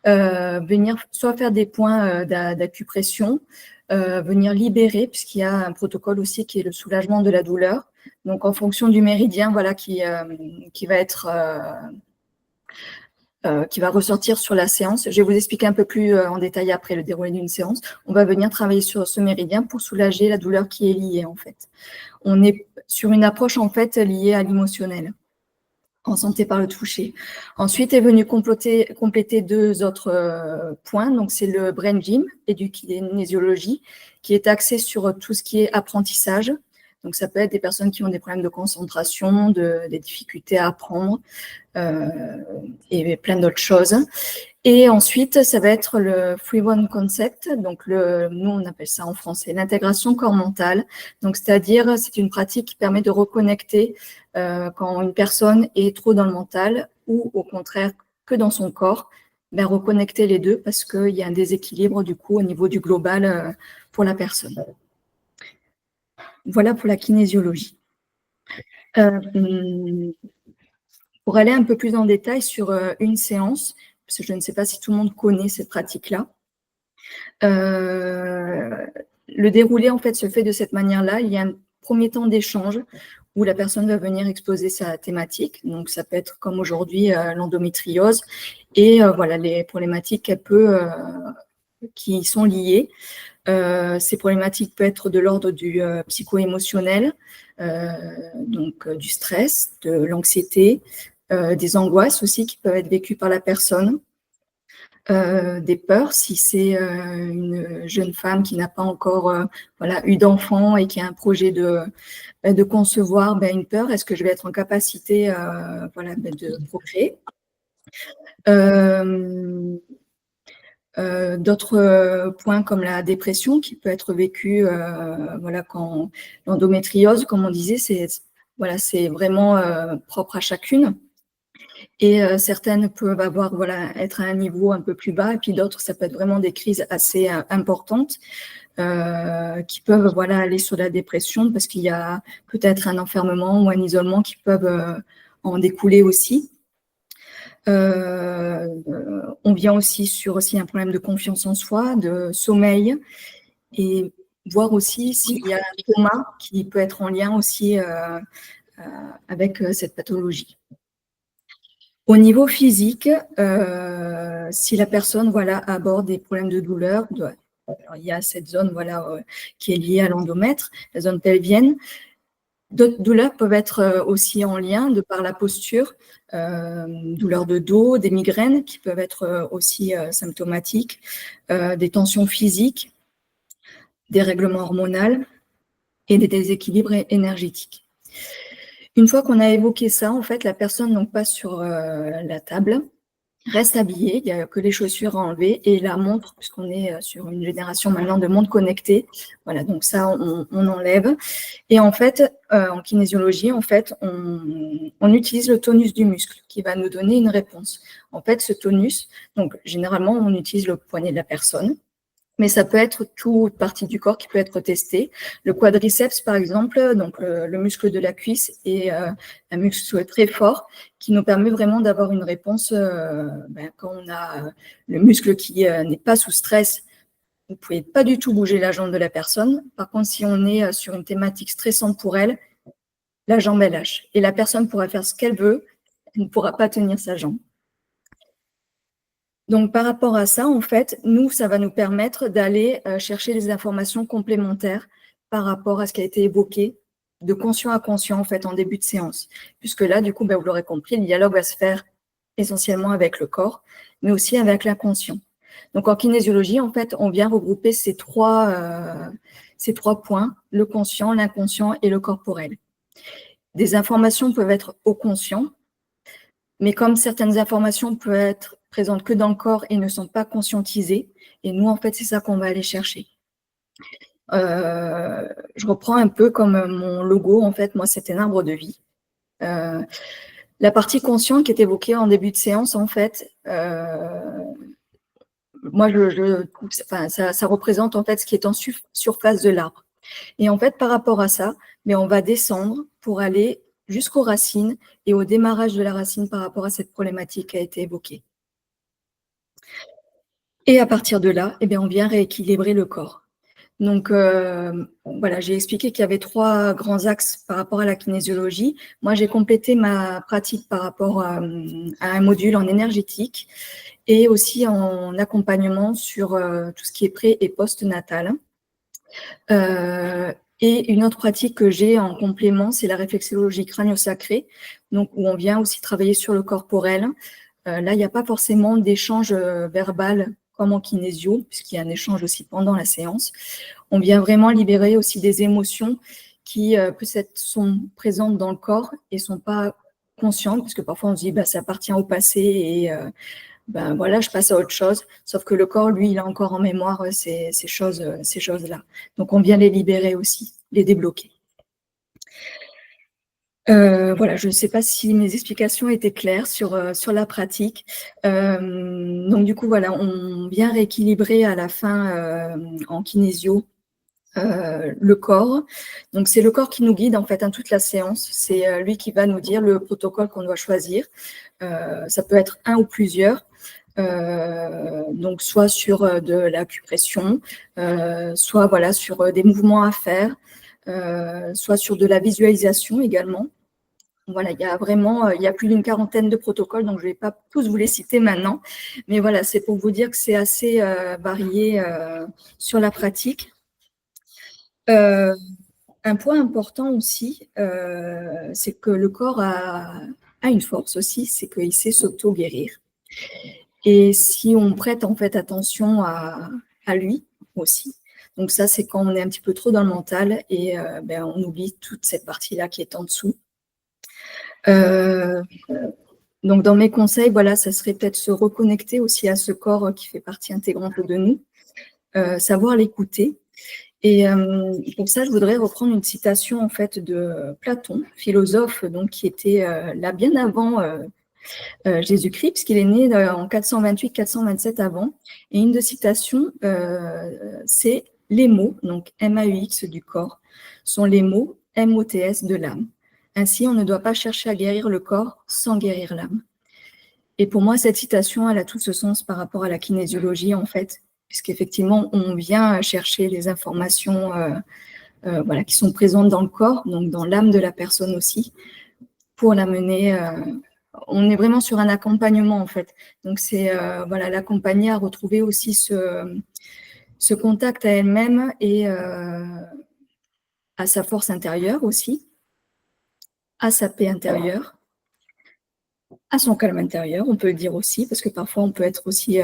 F: venir soit faire des points d'acupression, venir libérer, puisqu'il y a un protocole aussi qui est le soulagement de la douleur. Donc, en fonction du méridien, voilà, qui va être qui va ressortir sur la séance. Je vais vous expliquer un peu plus en détail après le déroulé d'une séance. On va venir travailler sur ce méridien pour soulager la douleur qui est liée, en fait. On est sur une approche, en fait, liée à l'émotionnel, en santé par le toucher. Ensuite est venu compléter 2 autres points. Donc, c'est le brain gym et du kinésiologie, qui est axé sur tout ce qui est apprentissage. Donc, ça peut être des personnes qui ont des problèmes de concentration, des difficultés à apprendre et plein d'autres choses. Et ensuite, ça va être le Free One Concept. Donc, nous, on appelle ça en français l'intégration corps-mental. Donc, c'est-à-dire, c'est une pratique qui permet de reconnecter quand une personne est trop dans le mental ou au contraire que dans son corps, ben, reconnecter les deux parce qu'il y a un déséquilibre du coup au niveau du global pour la personne. Voilà pour la kinésiologie. Pour aller un peu plus en détail sur une séance, parce que je ne sais pas si tout le monde connaît cette pratique-là. Le déroulé, en fait, se fait de cette manière-là. Il y a un premier temps d'échange où la personne va venir exposer sa thématique. Donc, ça peut être comme aujourd'hui l'endométriose et voilà les problématiques qui sont liées. Ces problématiques peuvent être de l'ordre du psycho-émotionnel, donc du stress, de l'anxiété, des angoisses aussi qui peuvent être vécues par la personne, des peurs si c'est une jeune femme qui n'a pas encore eu d'enfant et qui a un projet de concevoir une peur. Est-ce que je vais être en capacité de procréer? D'autres points comme la dépression qui peut être vécue quand l'endométriose, comme on disait, c'est vraiment propre à chacune. Et certaines peuvent être à un niveau un peu plus bas, et puis d'autres, ça peut être vraiment des crises assez importantes qui peuvent aller sur la dépression parce qu'il y a peut-être un enfermement ou un isolement qui peuvent en découler aussi. On vient aussi sur un problème de confiance en soi, de sommeil, et voir aussi s'il y a un coma qui peut être en lien aussi avec cette pathologie. Au niveau physique, si la personne aborde des problèmes de douleur, alors, il y a cette zone qui est liée à l'endomètre, la zone pelvienne. D'autres douleurs peuvent être aussi en lien de par la posture, douleurs de dos, des migraines qui peuvent être aussi symptomatiques, des tensions physiques, des règlements hormonaux et des déséquilibres énergétiques. Une fois qu'on a évoqué ça, en fait, la personne passe sur la table, reste habillée, il n'y a que les chaussures à enlever, et la montre, puisqu'on est sur une génération maintenant de montres connectées, voilà, donc ça, on enlève. Et en fait, en kinésiologie, en fait, on utilise le tonus du muscle qui va nous donner une réponse. En fait, ce tonus, donc généralement, on utilise le poignet de la personne, mais ça peut être toute partie du corps qui peut être testée. Le quadriceps, par exemple, donc le muscle de la cuisse, est un muscle très fort qui nous permet vraiment d'avoir une réponse quand on a le muscle qui n'est pas sous stress. Vous ne pouvez pas du tout bouger la jambe de la personne. Par contre, si on est sur une thématique stressante pour elle, la jambe, elle lâche. Et la personne pourra faire ce qu'elle veut, elle ne pourra pas tenir sa jambe. Donc, par rapport à ça, en fait, nous, ça va nous permettre d'aller chercher des informations complémentaires par rapport à ce qui a été évoqué, de conscient à conscient, en fait, en début de séance. Puisque là, du coup, vous l'aurez compris, le dialogue va se faire essentiellement avec le corps, mais aussi avec l'inconscient. Donc, en kinésiologie, en fait, on vient regrouper ces trois points, le conscient, l'inconscient et le corporel. Des informations peuvent être au conscient, mais comme certaines informations peuvent être présentes que dans le corps et ne sont pas conscientisées, et nous, en fait, c'est ça qu'on va aller chercher. Je reprends un peu comme mon logo, en fait, moi, c'est un arbre de vie. La partie consciente qui est évoquée en début de séance, en fait, moi, ça représente en fait ce qui est en surface de l'arbre. Et en fait, par rapport à ça, on va descendre pour aller jusqu'aux racines et au démarrage de la racine par rapport à cette problématique qui a été évoquée. Et à partir de là, on vient rééquilibrer le corps. Donc, j'ai expliqué qu'il y avait 3 grands axes par rapport à la kinésiologie. Moi, j'ai complété ma pratique par rapport à un module en énergétique et aussi en accompagnement sur tout ce qui est pré- et post-natal. Et une autre pratique que j'ai en complément, c'est la réflexologie crânio-sacrée, donc où on vient aussi travailler sur le corporel. Là, il n'y a pas forcément d'échange verbal comme en kinésio, puisqu'il y a un échange aussi pendant la séance. On vient vraiment libérer aussi des émotions qui peut-être sont présentes dans le corps et ne sont pas conscientes, parce que parfois on se dit ça appartient au passé et je passe à autre chose. Sauf que le corps, lui, il a encore en mémoire ces choses-là. Donc on vient les libérer aussi, les débloquer. Je ne sais pas si mes explications étaient claires sur la pratique. Donc du coup, on vient rééquilibrer à la fin en kinésio le corps. Donc c'est le corps qui nous guide en fait toute la séance. C'est lui qui va nous dire le protocole qu'on doit choisir. Ça peut être un ou plusieurs. Donc soit sur de l'acupression, soit sur des mouvements à faire, soit sur de la visualisation également. Voilà, il y a vraiment, il y a plus d'une quarantaine de protocoles, donc je ne vais pas tous vous les citer maintenant. Mais voilà, c'est pour vous dire que c'est assez varié sur la pratique. Un point important aussi, c'est que le corps a une force aussi, c'est qu'il sait s'auto-guérir. Et si on prête en fait attention à lui aussi, donc ça c'est quand on est un petit peu trop dans le mental et on oublie toute cette partie-là qui est en dessous. Donc dans mes conseils, voilà, ça serait peut-être se reconnecter aussi à ce corps qui fait partie intégrante de nous, savoir l'écouter. Et pour ça, je voudrais reprendre une citation en fait de Platon, philosophe donc qui était là bien avant Jésus-Christ, puisqu'il est né en 428-427 avant. Et une de citations, c'est les mots, donc M-A-U-X du corps, sont les mots M-O-T-S de l'âme. Ainsi, on ne doit pas chercher à guérir le corps sans guérir l'âme. Et pour moi, cette citation, elle a tout ce sens par rapport à la kinésiologie, en fait, puisqu'effectivement, on vient chercher les informations voilà, qui sont présentes dans le corps, donc dans l'âme de la personne aussi, pour l'amener. On est vraiment sur un accompagnement, en fait. Donc, c'est voilà, l'accompagner à retrouver aussi ce contact à elle-même et à sa force intérieure aussi, à sa paix intérieure, à son calme intérieur, on peut le dire aussi, parce que parfois on peut être aussi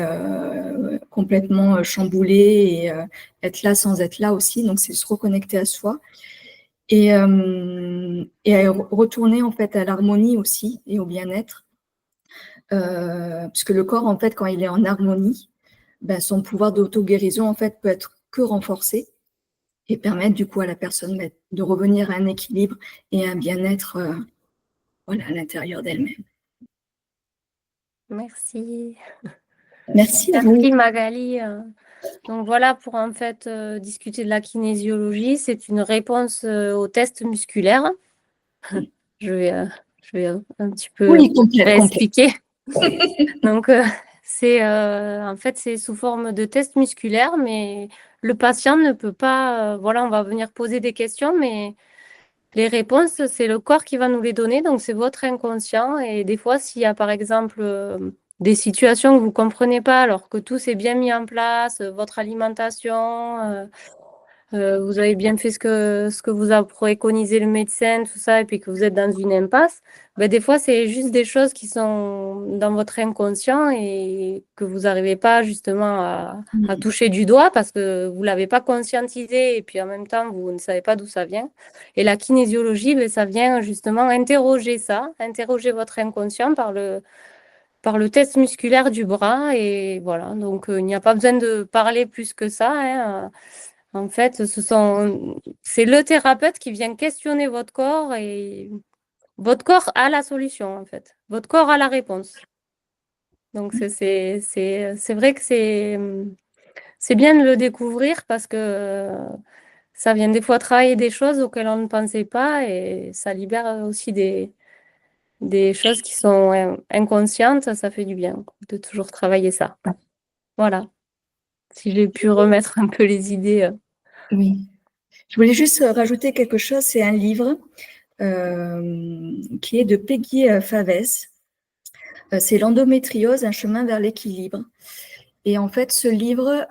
F: complètement chamboulé et être là sans être là aussi. Donc, c'est se reconnecter à soi et à retourner en fait à l'harmonie aussi et au bien-être. Puisque le corps, en fait, quand il est en harmonie, son pouvoir d'auto-guérison, en fait, peut être que renforcé et permettre, du coup, à la personne de revenir à un équilibre et un bien-être voilà, à l'intérieur d'elle-même.
A: Merci.
F: Merci à vous.
A: Merci Magali. Donc voilà, pour en fait discuter de la kinésiologie, c'est une réponse au test musculaire. Je vais un petit peu expliquer. Donc, en fait, c'est sous forme de test musculaire, mais le patient ne peut pas. Voilà, on va venir poser des questions, mais les réponses, c'est le corps qui va nous les donner. Donc, c'est votre inconscient. Et des fois, s'il y a par exemple des situations que vous ne comprenez pas, alors que tout s'est bien mis en place, votre alimentation, vous avez bien fait ce que vous a préconisé le médecin, tout ça, et puis que vous êtes dans une impasse, des fois, c'est juste des choses qui sont dans votre inconscient et que vous n'arrivez pas justement à toucher du doigt parce que vous ne l'avez pas conscientisé et puis en même temps, vous ne savez pas d'où ça vient. Et la kinésiologie, ça vient justement interroger ça, interroger votre inconscient par le test musculaire du bras. Et voilà, donc il n'y a pas besoin de parler plus que ça, hein. En fait, c'est le thérapeute qui vient questionner votre corps et votre corps a la solution, en fait. Votre corps a la réponse. Donc, c'est vrai que c'est bien de le découvrir parce que ça vient des fois travailler des choses auxquelles on ne pensait pas et ça libère aussi des choses qui sont inconscientes. Ça fait du bien de toujours travailler ça. Voilà. Si j'ai pu remettre un peu les idées.
F: Oui. Je voulais juste rajouter quelque chose. C'est un livre qui est de Peggy Favès. C'est l'endométriose, un chemin vers l'équilibre. Et en fait, ce livre,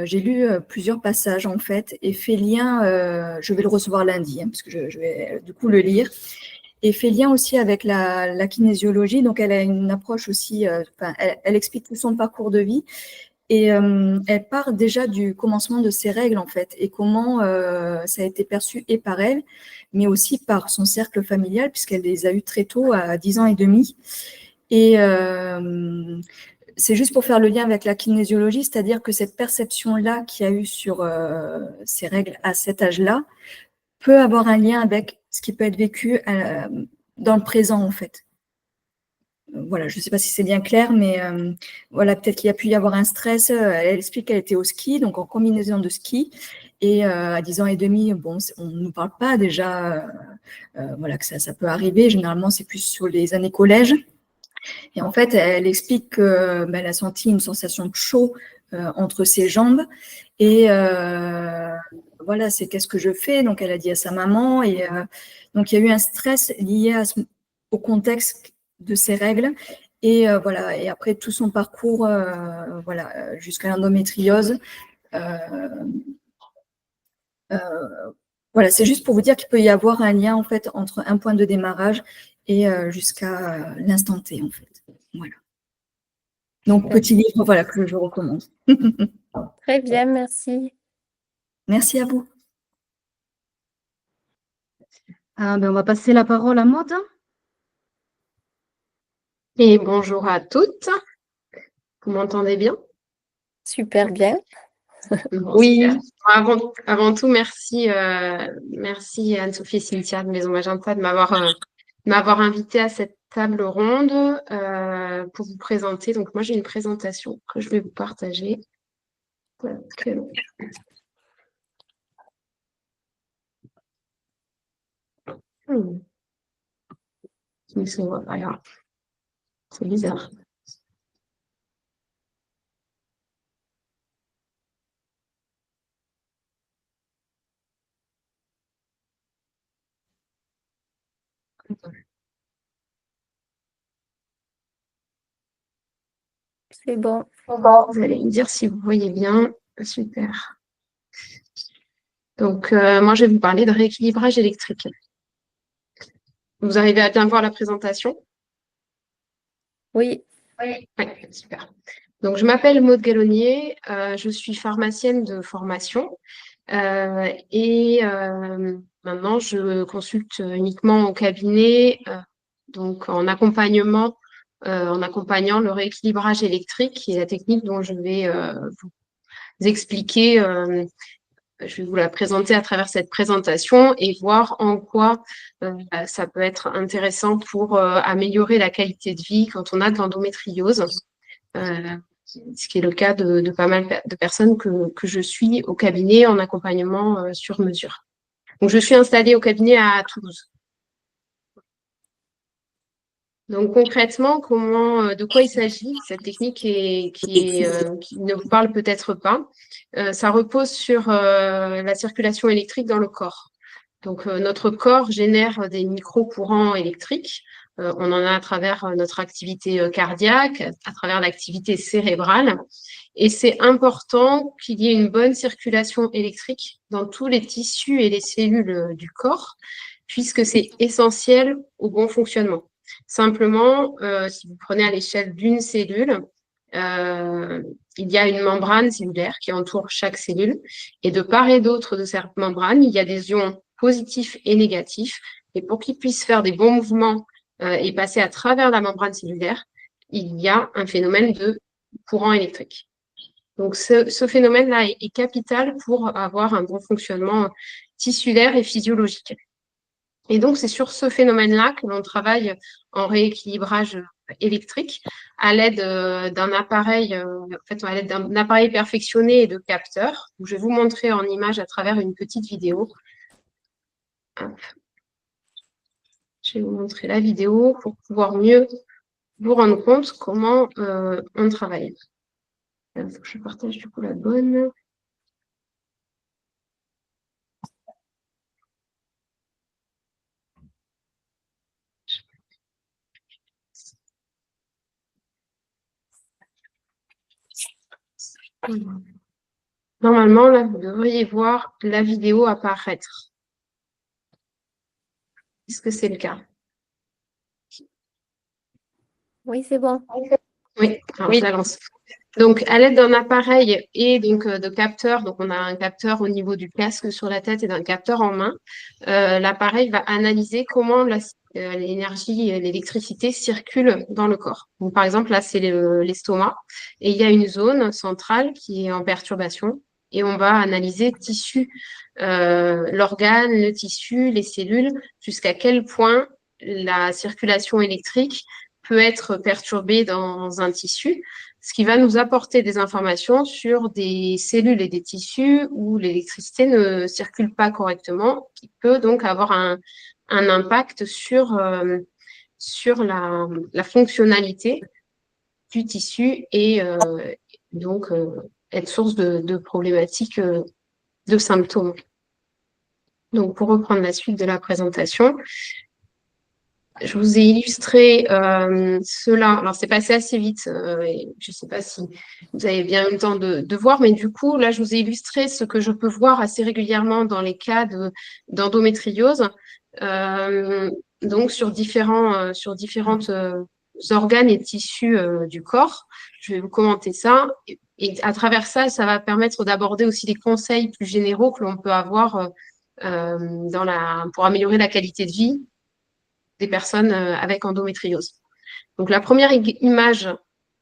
F: j'ai lu plusieurs passages en fait et fait lien, je vais le recevoir lundi, parce que je vais du coup le lire, et fait lien aussi avec la kinésiologie. Donc, elle a une approche aussi, elle explique tout son parcours de vie et elle part déjà du commencement de ses règles en fait et comment ça a été perçu et par elle, mais aussi par son cercle familial puisqu'elle les a eues très tôt, à 10 ans et demi. Et c'est juste pour faire le lien avec la kinésiologie, c'est-à-dire que cette perception-là qu'il y a eu sur ces règles à cet âge-là peut avoir un lien avec ce qui peut être vécu dans le présent, en fait. Voilà, je ne sais pas si c'est bien clair, mais voilà, peut-être qu'il y a pu y avoir un stress. Elle explique qu'elle était au ski, donc en combinaison de ski. Et à 10 ans et demi, bon, on ne nous parle pas déjà voilà, que ça peut arriver. Généralement, c'est plus sur les années collège. Et en fait, elle explique qu'elle a senti une sensation de chaud entre ses jambes et voilà, c'est qu'est-ce que je fais? Donc, elle a dit à sa maman. Et donc, il y a eu un stress lié au contexte de ces règles. Et voilà, et après tout son parcours, voilà, jusqu'à l'endométriose. Voilà, c'est juste pour vous dire qu'il peut y avoir un lien en fait entre un point de démarrage et jusqu'à l'instant T en fait. Voilà. Donc petit livre, voilà, que je recommande.
A: Très bien, merci.
F: Merci à vous.
B: Ben, on va passer la parole à Maud.
G: Et bonjour à toutes. Vous m'entendez bien?
A: Super bien.
G: Oui. Avant tout, merci, merci Anne-Sophie et Cynthia de Maison Magenta de m'avoir invitée à cette table ronde pour vous présenter. Donc moi, j'ai une présentation que je vais vous partager. C'est bizarre.
A: C'est bon.
G: Vous allez me dire si vous voyez bien. Super. Donc, moi, je vais vous parler de rééquilibrage électrique. Vous arrivez à bien voir la présentation?
A: Oui.
G: Oui, super. Donc, je m'appelle Maude Gallonnier, je suis pharmacienne de formation et maintenant, je consulte uniquement au cabinet, donc en accompagnement, en accompagnant le rééquilibrage électrique, qui est la technique dont je vais vous expliquer. Je vais vous la présenter à travers cette présentation et voir en quoi ça peut être intéressant pour améliorer la qualité de vie quand on a de l'endométriose, ce qui est le cas de pas mal de personnes que je suis au cabinet en accompagnement sur mesure. Donc, je suis installée au cabinet à Toulouse. Donc concrètement, de quoi il s'agit? Cette technique qui ne vous parle peut-être pas. Ça repose sur la circulation électrique dans le corps. Donc notre corps génère des micro-courants électriques. On en a à travers notre activité cardiaque, à travers l'activité cérébrale. Et c'est important qu'il y ait une bonne circulation électrique dans tous les tissus et les cellules du corps, puisque c'est essentiel au bon fonctionnement. Simplement, si vous prenez à l'échelle d'une cellule, il y a une membrane cellulaire qui entoure chaque cellule. Et de part et d'autre de cette membrane, il y a des ions positifs et négatifs. Et pour qu'ils puissent faire des bons mouvements et passer à travers la membrane cellulaire, il y a un phénomène de courant électrique. Donc, ce phénomène-là est capital pour avoir un bon fonctionnement tissulaire et physiologique. Et donc, c'est sur ce phénomène-là que l'on travaille en rééquilibrage électrique à l'aide d'un appareil, à l'aide d'un appareil perfectionné et de capteurs. Je vais vous montrer en image à travers une petite vidéo. Hop. Je vais vous montrer la vidéo pour pouvoir mieux vous rendre compte comment on travaille. Il faut que je partage du coup la bonne. Normalement, là, vous devriez voir la vidéo apparaître. Est-ce que c'est le cas?
A: Oui, c'est bon.
G: Oui, alors je la lance. Donc, à l'aide d'un appareil et donc de capteurs, donc on a un capteur au niveau du casque sur la tête et d'un capteur en main, l'appareil va analyser comment l'énergie, l'électricité circule dans le corps. Donc, par exemple, là, c'est l'estomac et il y a une zone centrale qui est en perturbation et on va analyser l'organe, le tissu, les cellules, jusqu'à quel point la circulation électrique peut être perturbée dans un tissu, ce qui va nous apporter des informations sur des cellules et des tissus où l'électricité ne circule pas correctement, qui peut donc avoir un impact sur la fonctionnalité du tissu et donc être source de problématiques, de symptômes. Donc, pour reprendre la suite de la présentation, je vous ai illustré cela. Alors, c'est passé assez vite. Je ne sais pas si vous avez bien eu le temps de voir, mais du coup, là, je vous ai illustré ce que je peux voir assez régulièrement dans les cas d'endométriose. Donc, sur différentes organes et tissus du corps. Je vais vous commenter ça. Et à travers ça, ça va permettre d'aborder aussi des conseils plus généraux que l'on peut avoir pour améliorer la qualité de vie des personnes avec endométriose. Donc, la première image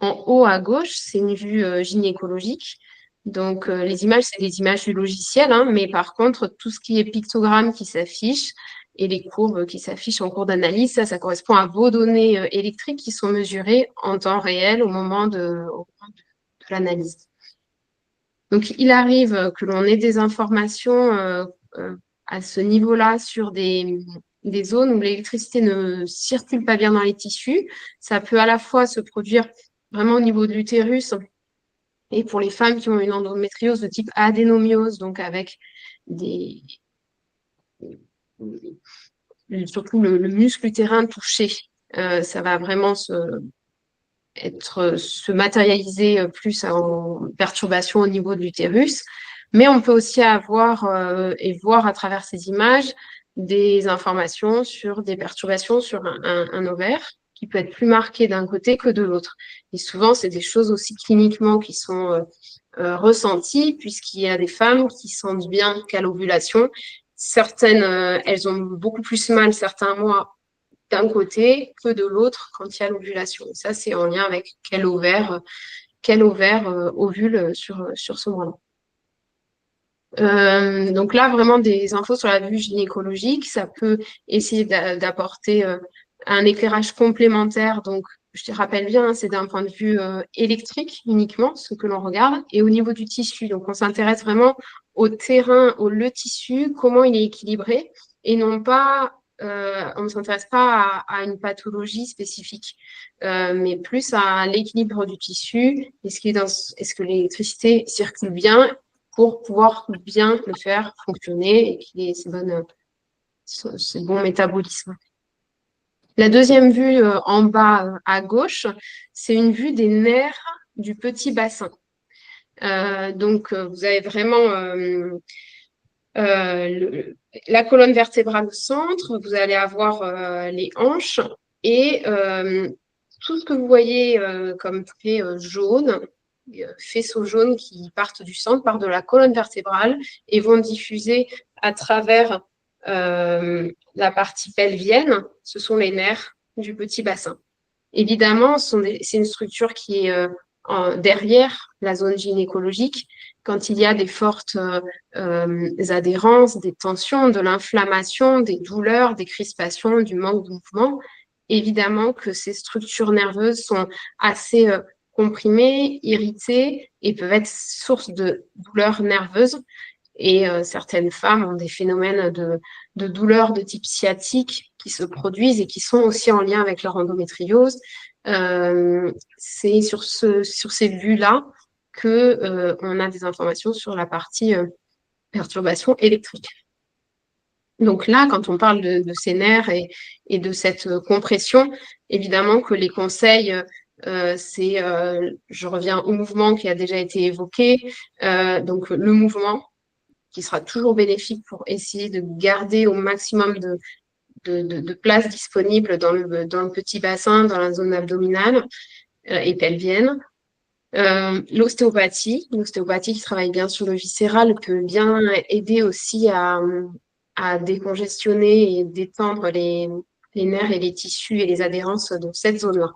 G: en haut à gauche, c'est une vue gynécologique. Donc, les images, c'est des images du logiciel, hein, mais par contre, tout ce qui est pictogramme qui s'affiche et les courbes qui s'affichent en cours d'analyse, ça correspond à vos données électriques qui sont mesurées en temps réel au moment de l'analyse. Donc, il arrive que l'on ait des informations à ce niveau-là sur des zones où l'électricité ne circule pas bien dans les tissus. Ça peut à la fois se produire vraiment au niveau de l'utérus et pour les femmes qui ont une endométriose de type adénomiose, donc avec surtout le muscle utérin touché. Ça va vraiment se matérialiser plus en perturbation au niveau de l'utérus. Mais on peut aussi avoir et voir à travers ces images des informations sur des perturbations sur un ovaire qui peut être plus marqué d'un côté que de l'autre. Et souvent, c'est des choses aussi cliniquement qui sont ressenties, puisqu'il y a des femmes qui sentent bien qu'à l'ovulation, certaines, elles ont beaucoup plus mal certains mois d'un côté que de l'autre quand il y a l'ovulation. Ça, c'est en lien avec quel ovaire ovule sur ce mois-là. Donc là, vraiment des infos sur la vue gynécologique, ça peut essayer d'apporter un éclairage complémentaire. Donc, je te rappelle bien, hein, c'est d'un point de vue électrique uniquement, ce que l'on regarde, et au niveau du tissu. Donc, on s'intéresse vraiment au terrain, le tissu, comment il est équilibré, et non pas, on ne s'intéresse pas à une pathologie spécifique, mais plus à l'équilibre du tissu. Est-ce que l'électricité circule bien pour pouvoir bien le faire fonctionner et qu'il ait ce bon métabolisme. La deuxième vue en bas à gauche, c'est une vue des nerfs du petit bassin. Donc, vous avez vraiment la colonne vertébrale au centre, vous allez avoir les hanches et tout ce que vous voyez comme trait jaune, faisceaux jaunes qui partent du centre, partent de la colonne vertébrale et vont diffuser à travers la partie pelvienne. Ce sont les nerfs du petit bassin. Évidemment, c'est une structure qui est derrière la zone gynécologique. Quand il y a des fortes adhérences, des tensions, de l'inflammation, des douleurs, des crispations, du manque de mouvement, évidemment que ces structures nerveuses sont assez comprimées, irritées et peuvent être source de douleurs nerveuses. Et certaines femmes ont des phénomènes de douleurs de type sciatique qui se produisent et qui sont aussi en lien avec leur endométriose. C'est sur ces vues-là que on a des informations sur la partie perturbation électrique. Donc là, quand on parle de ces nerfs et de cette compression, évidemment que les conseils, je reviens au mouvement qui a déjà été évoqué, donc le mouvement qui sera toujours bénéfique pour essayer de garder au maximum de place disponible dans le petit bassin, dans la zone abdominale et pelvienne. L'ostéopathie qui travaille bien sur le viscéral peut bien aider aussi à décongestionner et détendre les nerfs et les tissus et les adhérences de cette zone-là.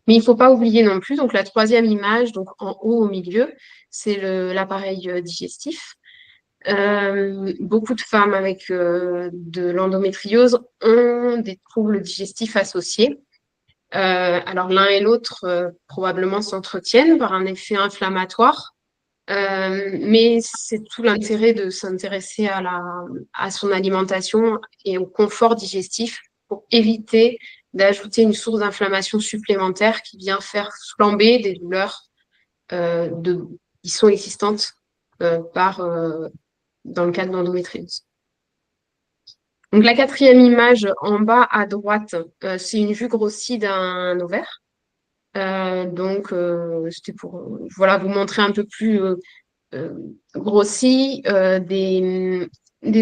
G: Mais il ne faut pas oublier non plus, donc la troisième image, donc en haut au milieu, c'est l'appareil digestif. Beaucoup de femmes avec de l'endométriose ont des troubles digestifs associés. Alors l'un et l'autre probablement s'entretiennent par un effet inflammatoire, mais c'est tout l'intérêt de s'intéresser à son alimentation et au confort digestif pour éviter d'ajouter une source d'inflammation supplémentaire qui vient faire flamber des douleurs qui sont existantes dans le cas de l'endométriose. Donc, la quatrième image en bas à droite, c'est une vue grossie d'un ovaire. C'était pour voilà, vous montrer un peu plus grossi des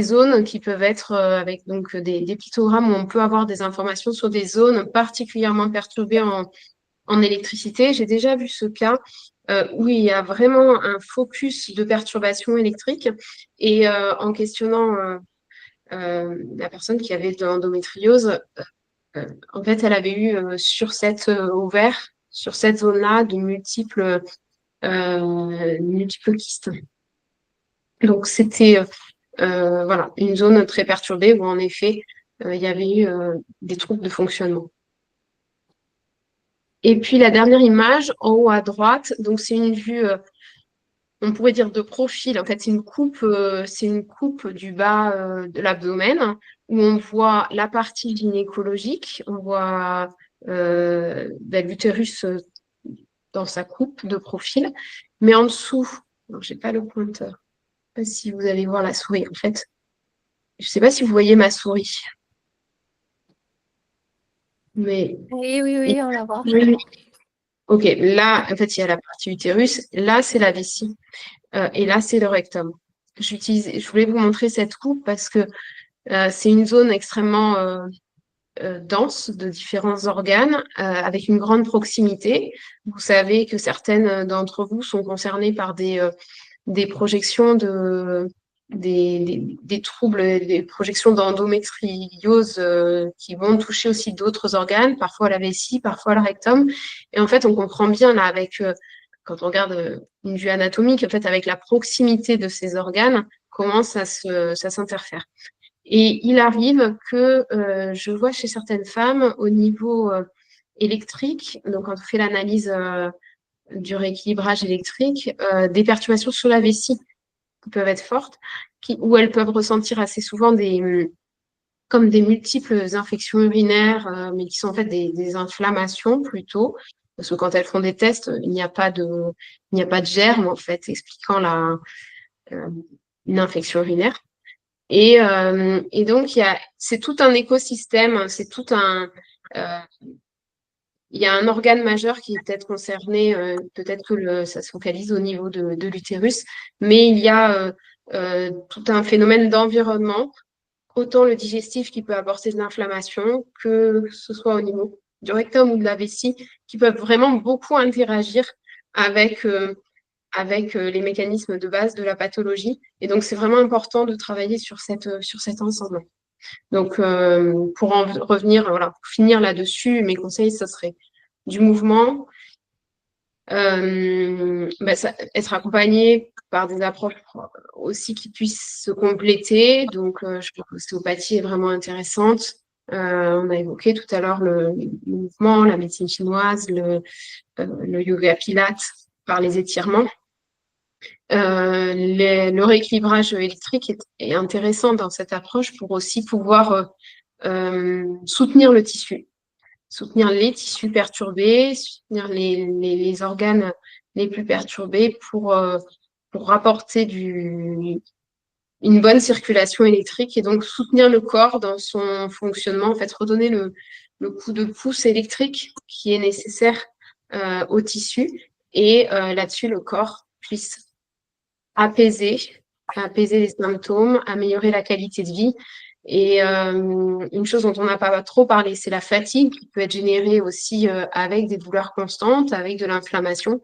G: zones qui peuvent être avec donc des pictogrammes où on peut avoir des informations sur des zones particulièrement perturbées en électricité. J'ai déjà vu ce cas où il y a vraiment un focus de perturbation électrique et en questionnant la personne qui avait de l'endométriose, en fait, elle avait eu sur cette ovaire, sur cette zone-là, de multiples kystes. Donc, c'était voilà, une zone très perturbée où, en effet, il y avait eu des troubles de fonctionnement. Et puis, la dernière image, en haut à droite, donc c'est une vue, on pourrait dire de profil. En fait, c'est une coupe du bas de l'abdomen où on voit la partie gynécologique, on voit l'utérus dans sa coupe de profil, mais en dessous, je n'ai pas le pointeur. Je ne sais pas si vous allez voir la souris, en fait. Je ne sais pas si vous voyez ma souris. Mais
A: Oui, on la voit.
G: oui. Ok, là, en fait, il y a la partie utérus. Là, c'est la vessie. Et là, c'est le rectum. Je voulais vous montrer cette coupe parce que c'est une zone extrêmement dense de différents organes avec une grande proximité. Vous savez que certaines d'entre vous sont concernées par des projections des troubles, des projections d'endométriose qui vont toucher aussi d'autres organes, parfois la vessie, parfois le rectum. Et en fait, on comprend bien là avec, quand on regarde une vue anatomique, en fait, avec la proximité de ces organes, comment ça s'interfère. Et il arrive que je vois chez certaines femmes au niveau électrique, donc quand on fait l'analyse du rééquilibrage électrique, des perturbations sur la vessie qui peuvent être fortes, où elles peuvent ressentir assez souvent comme des multiples infections urinaires, mais qui sont en fait des inflammations plutôt, parce que quand elles font des tests, il n'y a pas de germe en fait expliquant une infection urinaire. Et donc, c'est tout un écosystème, il y a un organe majeur qui est peut-être concerné, peut-être que ça se focalise au niveau de l'utérus, mais il y a tout un phénomène d'environnement, autant le digestif qui peut apporter de l'inflammation, que ce soit au niveau du rectum ou de la vessie, qui peuvent vraiment beaucoup interagir avec les mécanismes de base de la pathologie. Et donc, c'est vraiment important de travailler sur cet ensemble. Donc, pour en revenir, voilà, pour finir là-dessus, mes conseils, ça serait du mouvement, être accompagné par des approches aussi qui puissent se compléter. Donc, je trouve que l'ostéopathie est vraiment intéressante. On a évoqué tout à l'heure le mouvement, la médecine chinoise, le yoga pilates par les étirements. Le rééquilibrage électrique est intéressant dans cette approche pour aussi pouvoir soutenir le tissu, soutenir les tissus perturbés, soutenir les organes les plus perturbés pour rapporter une bonne circulation électrique et donc soutenir le corps dans son fonctionnement, en fait, redonner le coup de pouce électrique qui est nécessaire au tissu et là-dessus, le corps puisse apaiser les symptômes, améliorer la qualité de vie. Et une chose dont on n'a pas trop parlé, c'est la fatigue qui peut être générée aussi avec des douleurs constantes, avec de l'inflammation.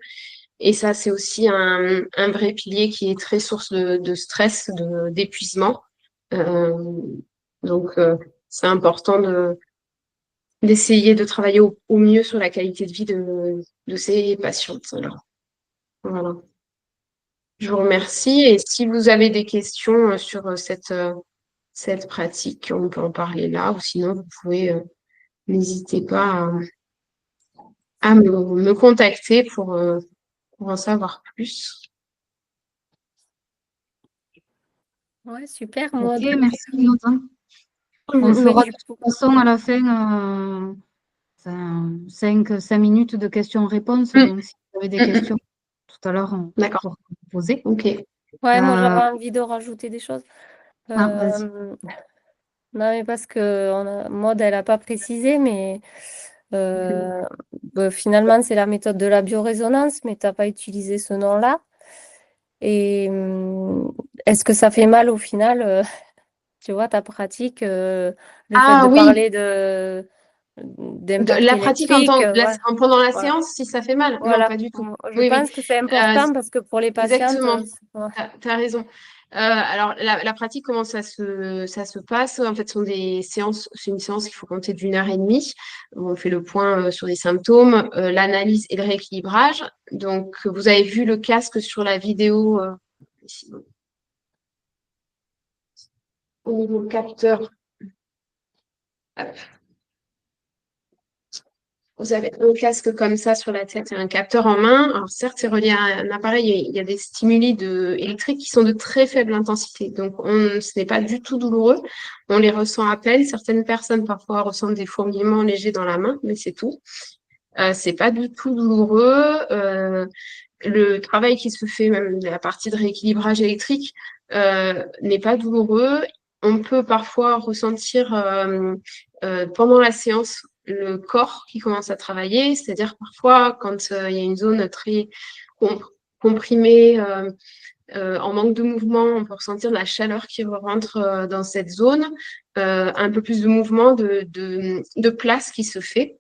G: Et ça, c'est aussi un vrai pilier qui est très source de stress, d'épuisement. Donc, c'est important d'essayer de travailler au mieux sur la qualité de vie de ces patientes. Alors, voilà. Je vous remercie. Et si vous avez des questions sur cette pratique, on peut en parler là. Ou sinon, vous pouvez, n'hésitez pas à me contacter pour en savoir plus.
A: Ouais, super.
B: Ok,
A: Moi,
B: merci Maud. On fera de toute façon à la fin 5 minutes de questions-réponses. Donc, si vous avez des questions tout à l'heure, on pourra vous poser.
G: Ok.
A: ouais, moi j'avais envie de rajouter des choses.
B: Vas-y.
A: Non, mais parce que Maud, elle n'a pas précisé, mais finalement, c'est la méthode de la biorésonance, mais tu n'as pas utilisé ce nom-là. Et est-ce que ça fait mal au final, tu vois, ta pratique, le fait
G: Ah
A: de
G: oui,
A: parler d'impact
G: la pratique
A: électrique, ouais,
G: pendant la
A: voilà.
G: séance, si ça fait mal. Non,
A: Voilà.
G: pas du tout.
A: Je
G: Oui, oui.
A: pense que c'est
G: Euh,
A: important parce que pour les patientes,
G: Exactement.
A: ouais.
G: Tu as raison. Alors, la pratique, comment ça se passe? En fait, ce sont des séances, c'est une séance qu'il faut compter d'1 heure et demie, où on fait le point sur les symptômes, l'analyse et le rééquilibrage. Donc, vous avez vu le casque sur la vidéo ici, au niveau capteur. Hop. Vous avez un casque comme ça sur la tête et un capteur en main. Alors certes, c'est relié à un appareil et il y a des stimuli électriques qui sont de très faible intensité. Donc ce n'est pas du tout douloureux. On les ressent à peine. Certaines personnes parfois ressentent des fourmillements légers dans la main, mais c'est tout. C'est pas du tout douloureux. Le travail qui se fait, même la partie de rééquilibrage électrique, n'est pas douloureux. On peut parfois ressentir pendant la séance le corps qui commence à travailler, c'est-à-dire parfois quand il y a une zone très comprimée, en manque de mouvement, on peut ressentir de la chaleur qui rentre dans cette zone, un peu plus de mouvement, de place qui se fait.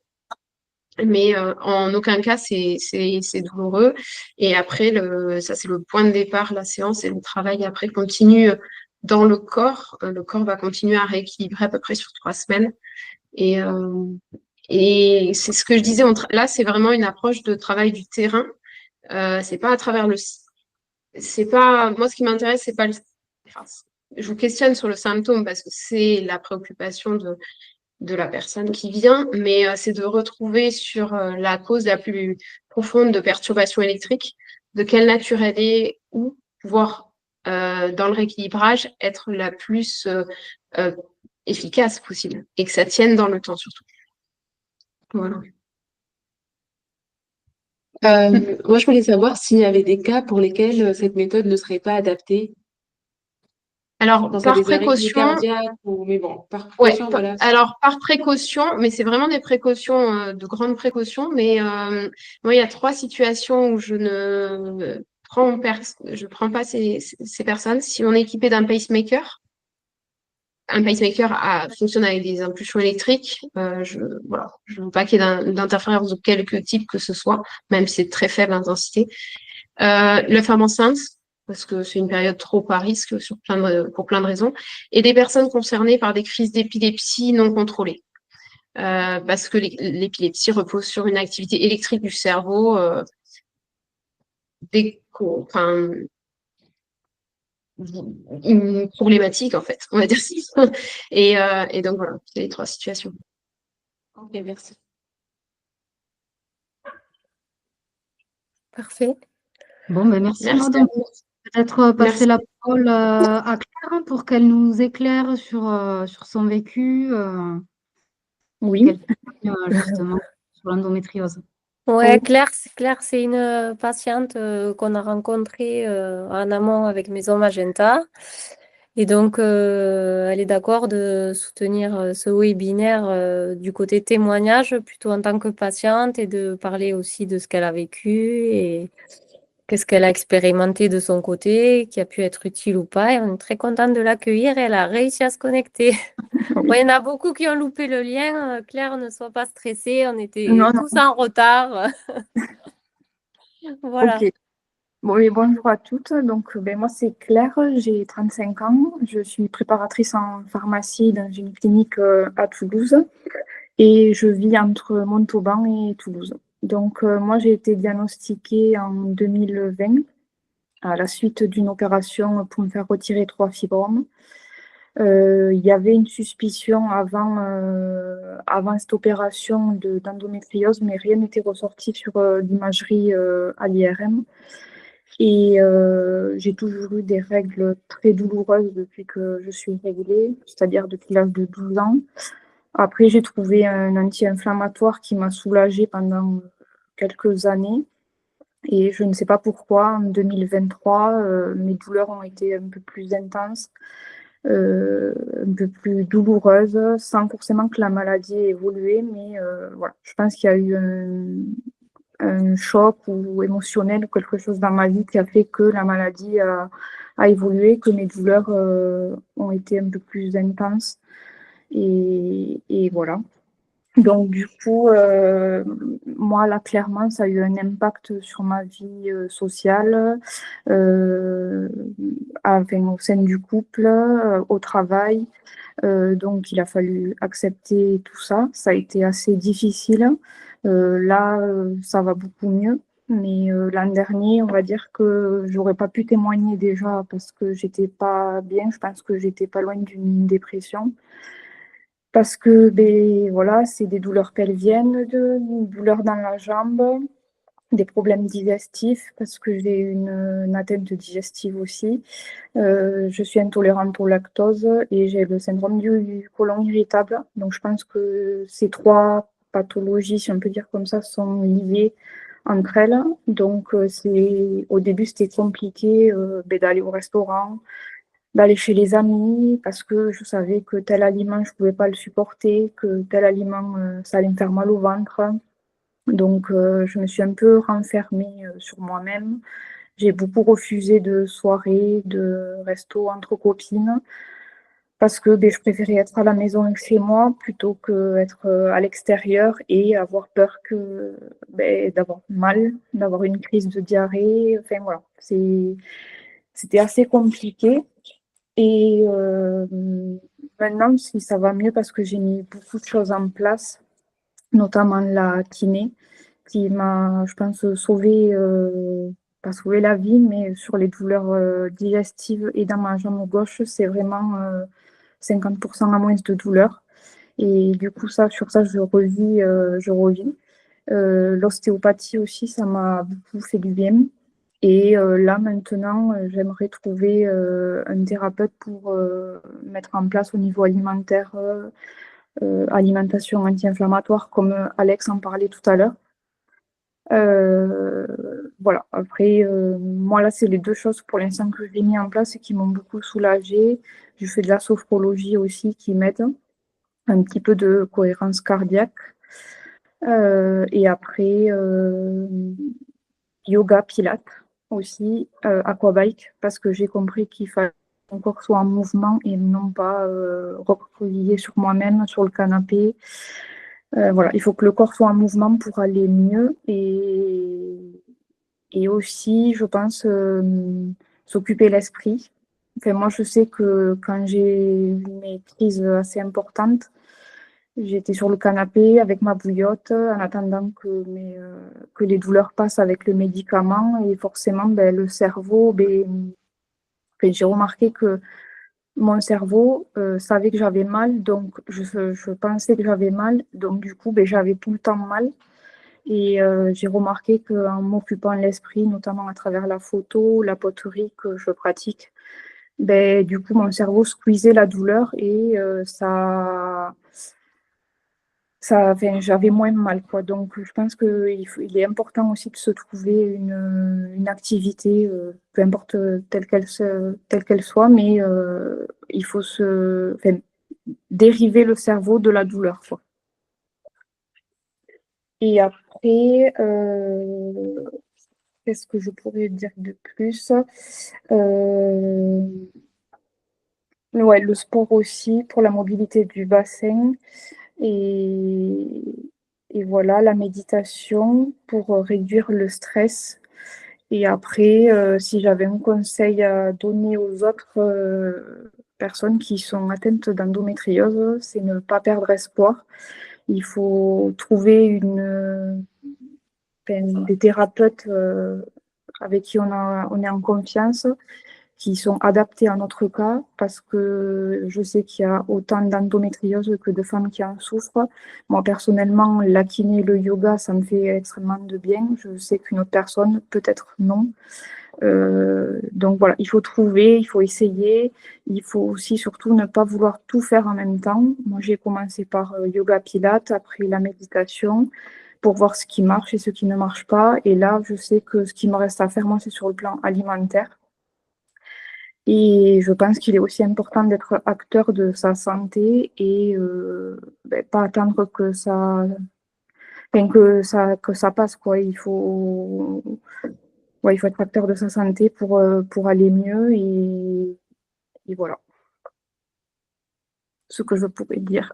G: Mais en aucun cas, c'est douloureux. Et après, ça, c'est le point de départ, la séance, et le travail après continue dans le corps. Le corps va continuer à rééquilibrer à peu près sur 3 semaines. Et, et c'est ce que je disais, là, c'est vraiment une approche de travail du terrain. C'est pas à travers c'est pas, moi, ce qui m'intéresse, c'est pas enfin, je vous questionne sur le symptôme parce que c'est la préoccupation de la personne qui vient, mais c'est de retrouver sur la cause la plus profonde de perturbation électrique, de quelle nature elle est, ou pouvoir, dans le rééquilibrage, être la plus euh, efficace possible et que ça tienne dans le temps surtout. Voilà.
E: Moi, je voulais savoir s'il y avait des cas pour lesquels cette méthode ne serait pas adaptée.
G: Alors,
E: Dans
G: par
E: des arythmies
G: précaution,
E: cardiaques mais bon, par
G: ouais,
E: précaution, voilà.
G: alors par précaution, mais c'est vraiment des précautions, de grandes précautions, mais moi, il y a 3 situations où je prends pas ces personnes. Si on est équipé d'un pacemaker, un pacemaker fonctionne avec des impulsions électriques. Voilà, je ne veux pas qu'il y ait d'interférence de quelque type que ce soit, même si c'est de très faible intensité. La femme enceinte, parce que c'est une période trop à risque pour plein de raisons, et des personnes concernées par des crises d'épilepsie non contrôlées. Parce que l'épilepsie repose sur une activité électrique du cerveau enfin, une problématique, en fait, on va dire ça. Et donc, voilà, c'est les 3 situations.
E: Ok, merci.
A: Parfait.
B: Bon, ben merci
G: Merci
B: Maud.
G: à
B: On
G: vous.
B: peut peut-être passer
G: Merci.
B: la parole à Claire pour qu'elle nous éclaire sur son vécu,
F: Oui.
B: qu'elle témoigne, justement sur l'endométriose.
A: Ouais, Claire, c'est une patiente qu'on a rencontrée en amont avec Maison Magenta. Et donc, elle est d'accord de soutenir ce webinaire du côté témoignage, plutôt en tant que patiente, et de parler aussi de ce qu'elle a vécu et qu'est-ce qu'elle a expérimenté de son côté, qui a pu être utile ou pas. Et on est très contente de l'accueillir. Elle a réussi à se connecter. Bon, il y en a beaucoup qui ont loupé le lien. Claire, ne sois pas stressée. On était
F: Non, non,
A: tous en retard. Voilà.
F: ok. Bon, et bonjour à toutes. Donc, ben, moi, c'est Claire, j'ai 35 ans. Je suis préparatrice en pharmacie dans une clinique à Toulouse et je vis entre Montauban et Toulouse. Donc, moi, j'ai été diagnostiquée en 2020 à la suite d'une opération pour me faire retirer 3 fibromes. Il y avait une suspicion avant cette opération d'endométriose, mais rien n'était ressorti sur l'imagerie à l'IRM. Et j'ai toujours eu des règles très douloureuses depuis que je suis réglée, c'est-à-dire depuis l'âge de 12 ans. Après, j'ai trouvé un anti-inflammatoire qui m'a soulagée pendant quelques années. Et je ne sais pas pourquoi, en 2023, mes douleurs ont été un peu plus intenses.
H: un peu plus douloureuse, sans forcément que la maladie ait évolué, mais voilà, je pense qu'il y a eu un choc ou émotionnel ou quelque chose dans ma vie qui a fait que la maladie a évolué, que mes douleurs ont été un peu plus intenses. Et voilà. Donc, du coup, moi, là, clairement, ça a eu un impact sur ma vie sociale, au sein du couple, au travail. Donc, il a fallu accepter tout ça. Ça a été assez difficile. Là, ça va beaucoup mieux. Mais l'an dernier, on va dire que j'aurais pas pu témoigner déjà parce que j'étais pas bien. Je pense que j'étais pas loin d'une dépression. Parce que ben, voilà, c'est des douleurs pelviennes, douleurs dans la jambe, des problèmes digestifs, parce que j'ai une atteinte digestive aussi. Je suis intolérante au lactose et j'ai le syndrome du côlon irritable. Donc je pense que ces trois pathologies, si on peut dire comme ça, sont liées entre elles. Donc au début, c'était compliqué ben, d'aller au restaurant, d'aller chez les amis parce que je savais que tel aliment, je ne pouvais pas le supporter, que tel aliment, ça allait me faire mal au ventre. Donc, je me suis un peu renfermée sur moi-même. J'ai beaucoup refusé de soirées, de restos entre copines parce que ben, je préférais être à la maison chez moi plutôt qu'être à l'extérieur et avoir peur ben, d'avoir mal, d'avoir une crise de diarrhée. Enfin, voilà, c'était assez compliqué. Et maintenant, si ça va mieux parce que j'ai mis beaucoup de choses en place, notamment la kiné, qui m'a, je pense, pas sauvé la vie, mais sur les douleurs digestives et dans ma jambe gauche, c'est vraiment 50% à moins de douleurs. Et du coup, sur ça, je revis. L'ostéopathie aussi, ça m'a beaucoup fait du bien. Et là, maintenant, j'aimerais trouver un thérapeute pour mettre en place au niveau alimentaire, alimentation anti-inflammatoire, comme Alex en parlait tout à l'heure. Voilà, après, moi, là, c'est les deux choses pour l'instant que j'ai mis en place et qui m'ont beaucoup soulagée. Je fais de la sophrologie aussi qui m'aide, un petit peu de cohérence cardiaque. Et après, yoga, pilates aussi, aquabike, parce que j'ai compris qu'il fallait que mon corps soit en mouvement et non pas recroquevillé sur moi-même, sur le canapé. Voilà, il faut que le corps soit en mouvement pour aller mieux et aussi, je pense, s'occuper l'esprit. Enfin, moi, je sais que quand j'ai eu mes crises assez importantes, j'étais sur le canapé avec ma bouillotte en attendant que les douleurs passent avec le médicament. Et forcément, ben, le cerveau, ben, j'ai remarqué que mon cerveau savait que j'avais mal, donc je pensais que j'avais mal. Donc du coup, ben, j'avais tout le temps mal. Et j'ai remarqué qu'en m'occupant l'esprit, notamment à travers la photo, la poterie que je pratique, ben, du coup, mon cerveau squeezait la douleur et enfin, j'avais moins mal, quoi. Donc, je pense qu'il est important aussi de se trouver une activité, peu importe telle qu'elle soit, mais il faut enfin, dériver le cerveau de la douleur, quoi. Et après, qu'est-ce que je pourrais dire de plus? Ouais, le sport aussi pour la mobilité du bassin. Et, et voilà, la méditation pour réduire le stress. Et après, si j'avais un conseil à donner aux autres personnes qui sont atteintes d'endométriose, c'est ne pas perdre espoir. Il faut trouver des thérapeutes avec qui on est en confiance, qui sont adaptés à notre cas, parce que je sais qu'il y a autant d'endométriose que de femmes qui en souffrent. Moi, personnellement, la kiné, le yoga, ça me fait extrêmement de bien. Je sais qu'une autre personne, peut-être non. Donc voilà, il faut trouver, il faut essayer. Il faut aussi surtout ne pas vouloir tout faire en même temps. Moi, j'ai commencé par yoga pilates, après la méditation, pour voir ce qui marche et ce qui ne marche pas. Et là, je sais que ce qui me reste à faire, moi, c'est sur le plan alimentaire. Et je pense qu'il est aussi important d'être acteur de sa santé et pas attendre que ça passe, quoi. Il faut être acteur de sa santé pour aller mieux et voilà ce que je pourrais dire.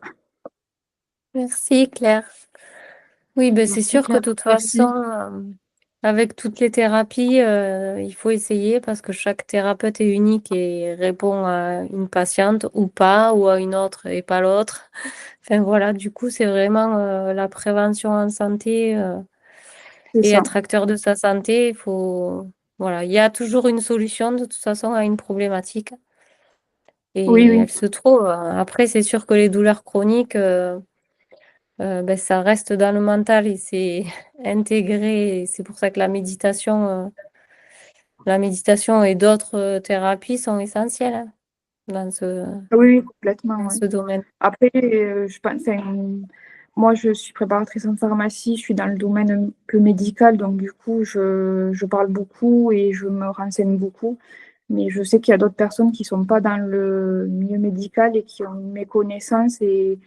A: Merci Claire. Oui, ben c'est
B: Merci
A: sûr que
B: Claire.
A: de toute
B: Merci.
A: façon, avec toutes les thérapies, il faut essayer parce que chaque thérapeute est unique et répond à une patiente ou pas, ou à une autre et pas l'autre. Enfin voilà, du coup, c'est vraiment la prévention en santé
H: C'est
A: et
H: ça.
A: être acteur de sa santé. Voilà, il y a toujours une solution de toute façon à une problématique
H: Oui,
A: et
H: oui.
A: elle se trouve. Après, c'est sûr que les douleurs chroniques, ben, ça reste dans le mental et c'est intégré. Et c'est pour ça que la méditation et d'autres thérapies sont essentielles dans ce,
H: Oui, oui, complètement,
A: dans
H: ouais.
A: ce domaine.
H: Après, je pense, enfin, moi, je suis préparatrice en pharmacie, je suis dans le domaine un peu médical, donc du coup, je parle beaucoup et je me renseigne beaucoup. Mais je sais qu'il y a d'autres personnes qui sont pas dans le milieu médical et qui ont mes connaissances et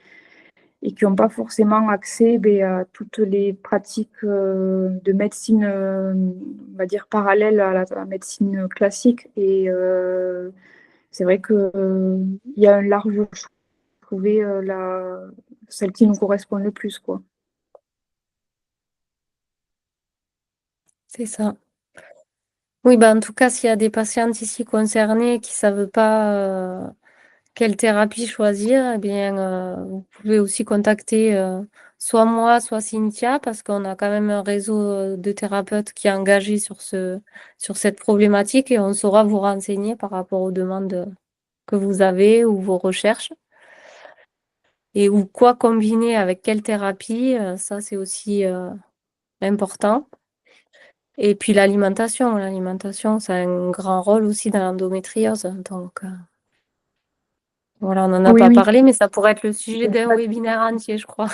H: qui n'ont pas forcément accès à toutes les pratiques de médecine, on va dire, parallèles à la médecine classique. Et c'est vrai qu'il y a un large choix pour trouver celle qui nous correspond le plus, quoi.
A: C'est ça. Oui, ben, en tout cas, s'il y a des patientes ici concernées qui ne savent pas quelle thérapie choisir, eh bien, vous pouvez aussi contacter soit moi, soit Cynthia, parce qu'on a quand même un réseau de thérapeutes qui est engagé sur cette problématique et on saura vous renseigner par rapport aux demandes que vous avez ou vos recherches. Et ou quoi combiner avec quelle thérapie, ça c'est aussi important. Et puis l'alimentation, ça a un grand rôle aussi dans l'endométriose. Donc voilà, on n'en a
H: Oui,
A: pas
H: oui.
A: parlé, mais ça pourrait être le sujet d'un webinaire entier, je crois.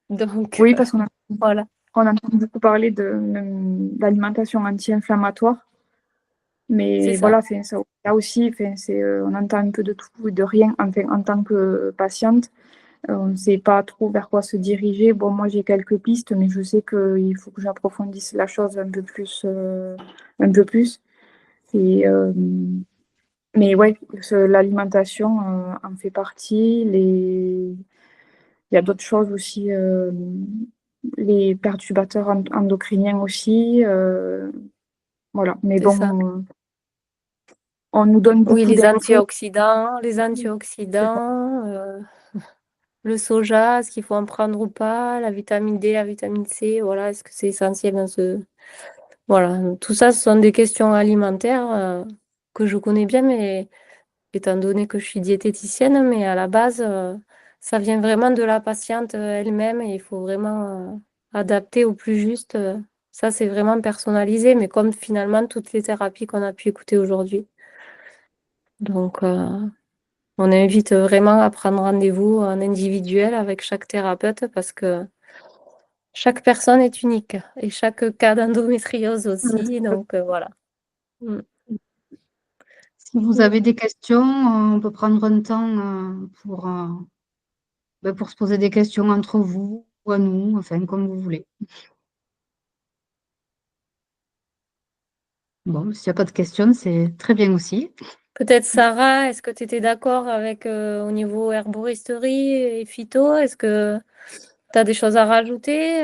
A: Donc
H: Oui, parce
A: voilà,
H: on entend beaucoup parler d'alimentation anti-inflammatoire.
A: c'est
H: Mais
A: ça.
H: voilà, ça, là aussi, on entend un peu de tout et de rien. Enfin, en tant que patiente, on ne sait pas trop vers quoi se diriger. Bon, moi, j'ai quelques pistes, mais je sais qu'il faut que j'approfondisse la chose un peu plus. Et, mais ouais, l'alimentation en fait partie. Il y a d'autres choses aussi, les perturbateurs endocriniens aussi. Voilà, mais
A: C'est ça.
H: bon, on nous donne
A: Oui,
H: beaucoup d'infos.
A: les
H: C'est ça.
A: antioxydants, le soja, est-ce qu'il faut en prendre ou pas, la vitamine D, la vitamine C, voilà, est-ce que c'est essentiel dans ce... Voilà, tout ça, ce sont des questions alimentaires que je connais bien, mais étant donné que je suis diététicienne, mais à la base, ça vient vraiment de la patiente elle-même et il faut vraiment adapter au plus juste. Ça, c'est vraiment personnalisé, mais comme finalement toutes les thérapies qu'on a pu écouter aujourd'hui. Donc, on invite vraiment à prendre rendez-vous en individuel avec chaque thérapeute parce que chaque personne est unique et chaque cas d'endométriose aussi. Donc, voilà. Mm.
B: Si vous avez des questions, on peut prendre un temps pour se poser des questions entre vous ou à nous, enfin, comme vous voulez. Bon, s'il n'y a pas de questions, c'est très bien aussi.
A: Peut-être Sarah, est-ce que tu étais d'accord avec au niveau herboristerie et phyto? Est-ce que tu as des choses à rajouter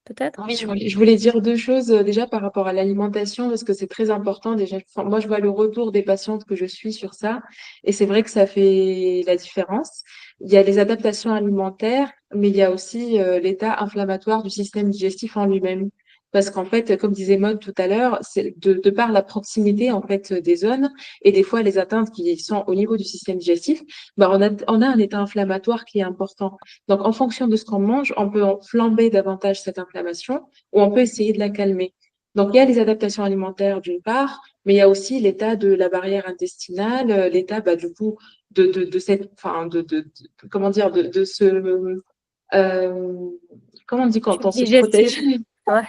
A: peut-être?
E: Oui, je voulais dire deux choses déjà par rapport à l'alimentation, parce que c'est très important déjà. Enfin, moi, je vois le retour des patientes que je suis sur ça, et c'est vrai que ça fait la différence. Il y a les adaptations alimentaires, mais il y a aussi l'état inflammatoire du système digestif en lui-même. Parce qu'en fait, comme disait Maud tout à l'heure, c'est de par la proximité en fait des zones et des fois les atteintes qui sont au niveau du système digestif, bah, on a un état inflammatoire qui est important. Donc, en fonction de ce qu'on mange, on peut flamber davantage cette inflammation ou on peut essayer de la calmer. Donc, il y a les adaptations alimentaires d'une part, mais il y a aussi l'état de la barrière intestinale, l'état, bah, du coup, de cette, enfin, comment dire, de ce, comment on dit quand on se
A: Digestif.
E: protège?
A: Ouais.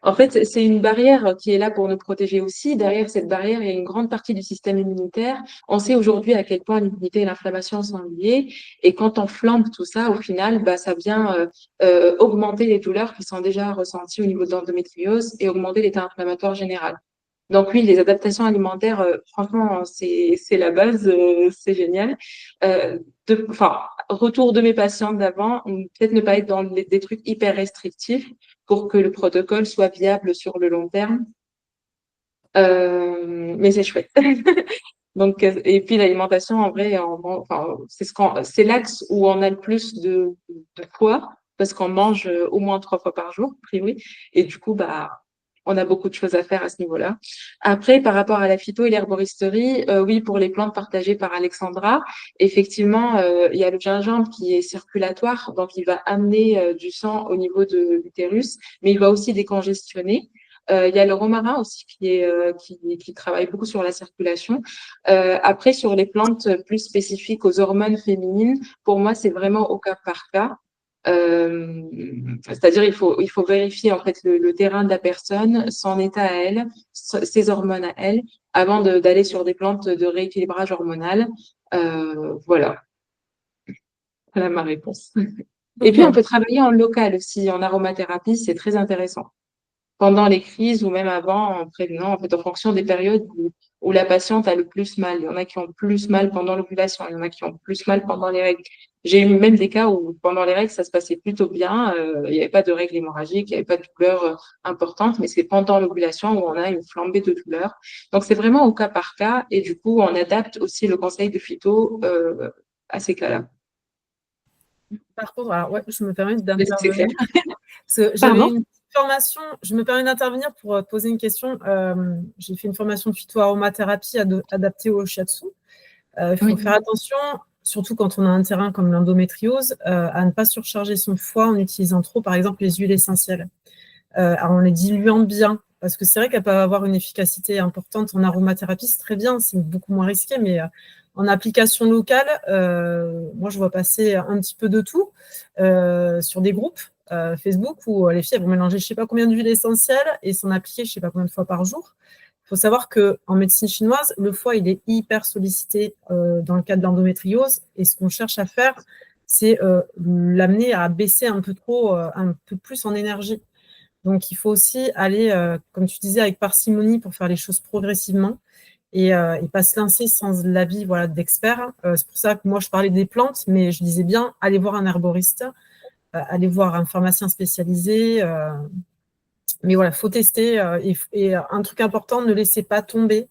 E: En fait, c'est une barrière qui est là pour nous protéger aussi. Derrière cette barrière, il y a une grande partie du système immunitaire. On sait aujourd'hui à quel point l'immunité et l'inflammation sont liées. Et quand on flambe tout ça, au final, bah, ça vient augmenter les douleurs qui sont déjà ressenties au niveau de l'endométriose et augmenter l'état inflammatoire général. Donc oui, les adaptations alimentaires, franchement, c'est la base, c'est génial. Enfin, retour de mes patientes d'avant, peut-être ne pas être dans des trucs hyper restrictifs pour que le protocole soit viable sur le long terme. Mais c'est chouette. Donc, et puis l'alimentation, en vrai, enfin, c'est l'axe où on a le plus de poids parce qu'on mange au moins 3 fois par jour, a priori. Et du coup, bah, on a beaucoup de choses à faire à ce niveau-là. Après, par rapport à la phyto et l'herboristerie, oui, pour les plantes partagées par Alexandra, effectivement, il y a le gingembre qui est circulatoire, donc il va amener du sang au niveau de l'utérus, mais il va aussi décongestionner. Il y a le romarin aussi qui travaille beaucoup sur la circulation. Après, sur les plantes plus spécifiques aux hormones féminines, pour moi, c'est vraiment au cas par cas. C'est-à-dire il faut vérifier en fait le terrain de la personne, son état à elle, ses hormones à elle, avant d'aller sur des plantes de rééquilibrage hormonal. Voilà, voilà ma réponse. Et puis on peut travailler en local aussi, en aromathérapie, c'est très intéressant pendant les crises ou même avant, en prévenant, en fait, en fonction des périodes où la patiente a le plus mal. Il y en a qui ont plus mal pendant l'ovulation, il y en a qui ont plus mal pendant les règles. J'ai eu même des cas où pendant les règles, ça se passait plutôt bien, il n'y avait pas de règles hémorragiques, il n'y avait pas de douleur importante, mais c'est pendant l'ovulation où on a une flambée de douleur. Donc, c'est vraiment au cas par cas et du coup, on adapte aussi le conseil de phyto à ces cas-là.
D: Par contre, alors, ouais, je me permets
E: Est-ce que c'est clair?
D: d'intervenir. Parce que j'avais une formation, je me permets d'intervenir pour te poser une question. J'ai fait une formation de phytoaromathérapie adaptée au shiatsu. Il faut faire attention, surtout quand on a un terrain comme l'endométriose, à ne pas surcharger son foie en utilisant trop, par exemple, les huiles essentielles. En les diluant bien, parce que c'est vrai qu'elles peuvent avoir une efficacité importante en aromathérapie, c'est très bien, c'est beaucoup moins risqué, mais en application locale, moi je vois passer un petit peu de tout sur des groupes Facebook où les filles vont mélanger je ne sais pas combien d'huiles essentielles et s'en appliquer je ne sais pas combien de fois par jour. Il faut savoir qu'en médecine chinoise, le foie il est hyper sollicité dans le cas de l'endométriose et ce qu'on cherche à faire, c'est l'amener à baisser un peu plus en énergie. Donc, il faut aussi aller, comme tu disais, avec parcimonie pour faire les choses progressivement et pas se lancer sans l'avis d'experts. C'est pour ça que moi, je parlais des plantes, mais je disais bien, allez voir un herboriste, allez voir un pharmacien spécialisé. Mais voilà, il faut tester. Et un truc important, ne laissez pas tomber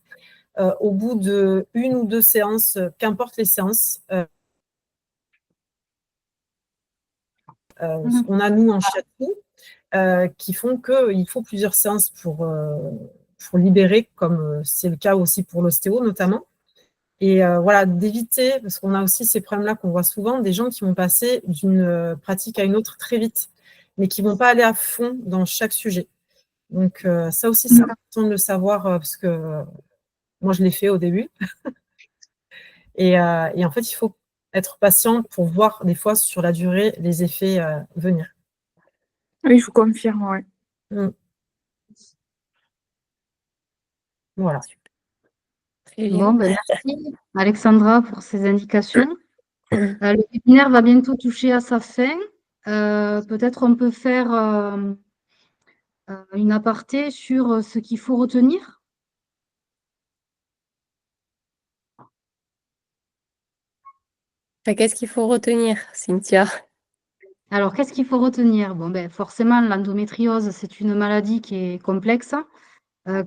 D: au bout de 1 ou 2 séances, qu'importe les séances. Ce qu'on a, nous, en shiatsu, qui font qu'il faut plusieurs séances pour libérer, comme c'est le cas aussi pour l'ostéo notamment. Et voilà, d'éviter, parce qu'on a aussi ces problèmes-là qu'on voit souvent, des gens qui vont passer d'une pratique à une autre très vite, mais qui ne vont pas aller à fond dans chaque sujet. Donc ça aussi, c'est important de le savoir, parce que moi, je l'ai fait au début. et en fait, il faut être patient pour voir des fois sur la durée les effets venir.
H: Oui, je vous confirme, oui.
D: Voilà.
B: Bon, merci Alexandra pour ces indications. Le webinaire va bientôt toucher à sa fin. Peut-être on peut faire une aparté sur ce qu'il faut retenir.
A: Qu'est-ce qu'il faut retenir, Cynthia?
B: Alors, qu'est-ce qu'il faut retenir? Bon, ben, forcément, l'endométriose, c'est une maladie qui est complexe,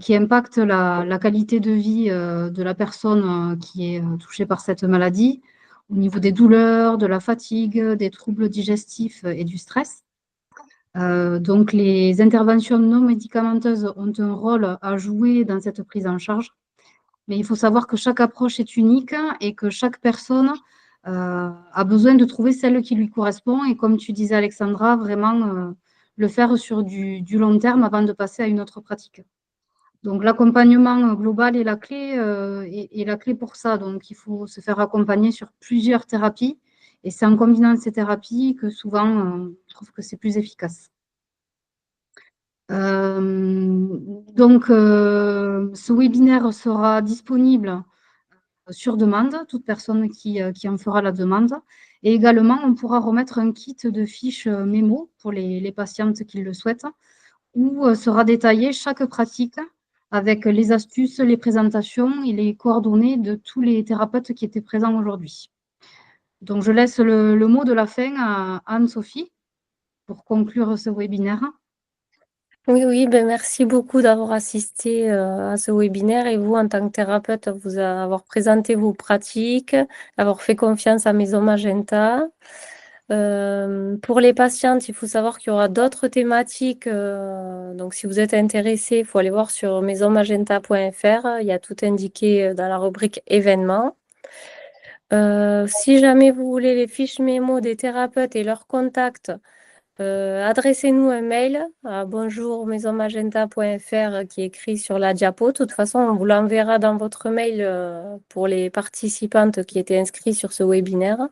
B: qui impacte la qualité de vie de la personne qui est touchée par cette maladie, au niveau des douleurs, de la fatigue, des troubles digestifs et du stress. Donc, les interventions non médicamenteuses ont un rôle à jouer dans cette prise en charge. Mais il faut savoir que chaque approche est unique et que chaque personne a besoin de trouver celle qui lui correspond. Et comme tu disais, Alexandra, vraiment le faire sur du long terme avant de passer à une autre pratique. Donc, l'accompagnement global est la clé pour ça. Donc, il faut se faire accompagner sur plusieurs thérapies. Et c'est en combinant ces thérapies que souvent, on trouve que c'est plus efficace. Ce webinaire sera disponible sur demande, toute personne qui en fera la demande. Et également, on pourra remettre un kit de fiches mémo pour les patientes qui le souhaitent, où sera détaillée chaque pratique avec les astuces, les présentations et les coordonnées de tous les thérapeutes qui étaient présents aujourd'hui. Donc, je laisse le mot de la fin à Anne-Sophie pour conclure ce webinaire.
A: Oui, ben merci beaucoup d'avoir assisté à ce webinaire et vous, en tant que thérapeute, vous avoir présenté vos pratiques, avoir fait confiance à Maison Magenta. Pour les patientes, il faut savoir qu'il y aura d'autres thématiques. Donc, si vous êtes intéressé, il faut aller voir sur maisonmagenta.fr. Il y a tout indiqué dans la rubrique événements. Si jamais vous voulez les fiches mémo des thérapeutes et leurs contacts, adressez-nous un mail à bonjour-maisonmagenta.fr qui est écrit sur la diapo. De toute façon, on vous l'enverra dans votre mail pour les participantes qui étaient inscrites sur ce webinaire.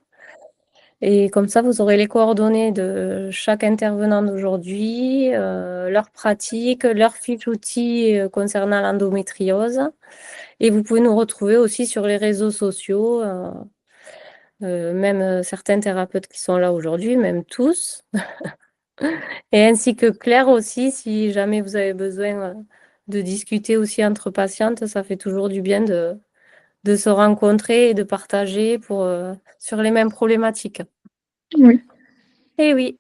A: Et comme ça, vous aurez les coordonnées de chaque intervenant d'aujourd'hui, leurs pratiques, leurs fiches outils concernant l'endométriose. Et vous pouvez nous retrouver aussi sur les réseaux sociaux, même certains thérapeutes qui sont là aujourd'hui, même tous. Et ainsi que Claire aussi, si jamais vous avez besoin de discuter aussi entre patientes, ça fait toujours du bien de se rencontrer et de partager sur les mêmes problématiques.
H: Oui.
A: Eh oui.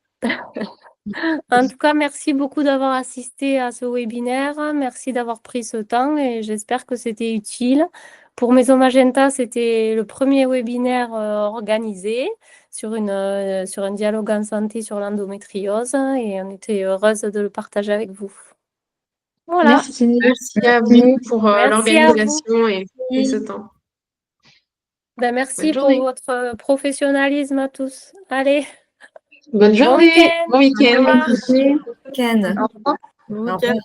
A: En tout cas, merci beaucoup d'avoir assisté à ce webinaire. Merci d'avoir pris ce temps et j'espère que c'était utile. Pour Maison Magenta, c'était le premier webinaire organisé sur un dialogue en santé sur l'endométriose et on était heureuse de le partager avec vous. Voilà.
G: Merci à vous pour
A: Merci à vous.
G: l'organisation et ce temps.
A: Ben, merci
G: Bonne
A: pour
G: journée.
A: votre professionnalisme à tous. Allez.
E: Bonne journée, bon week-end.
A: Au revoir.
F: Ken.
D: Bon week-end.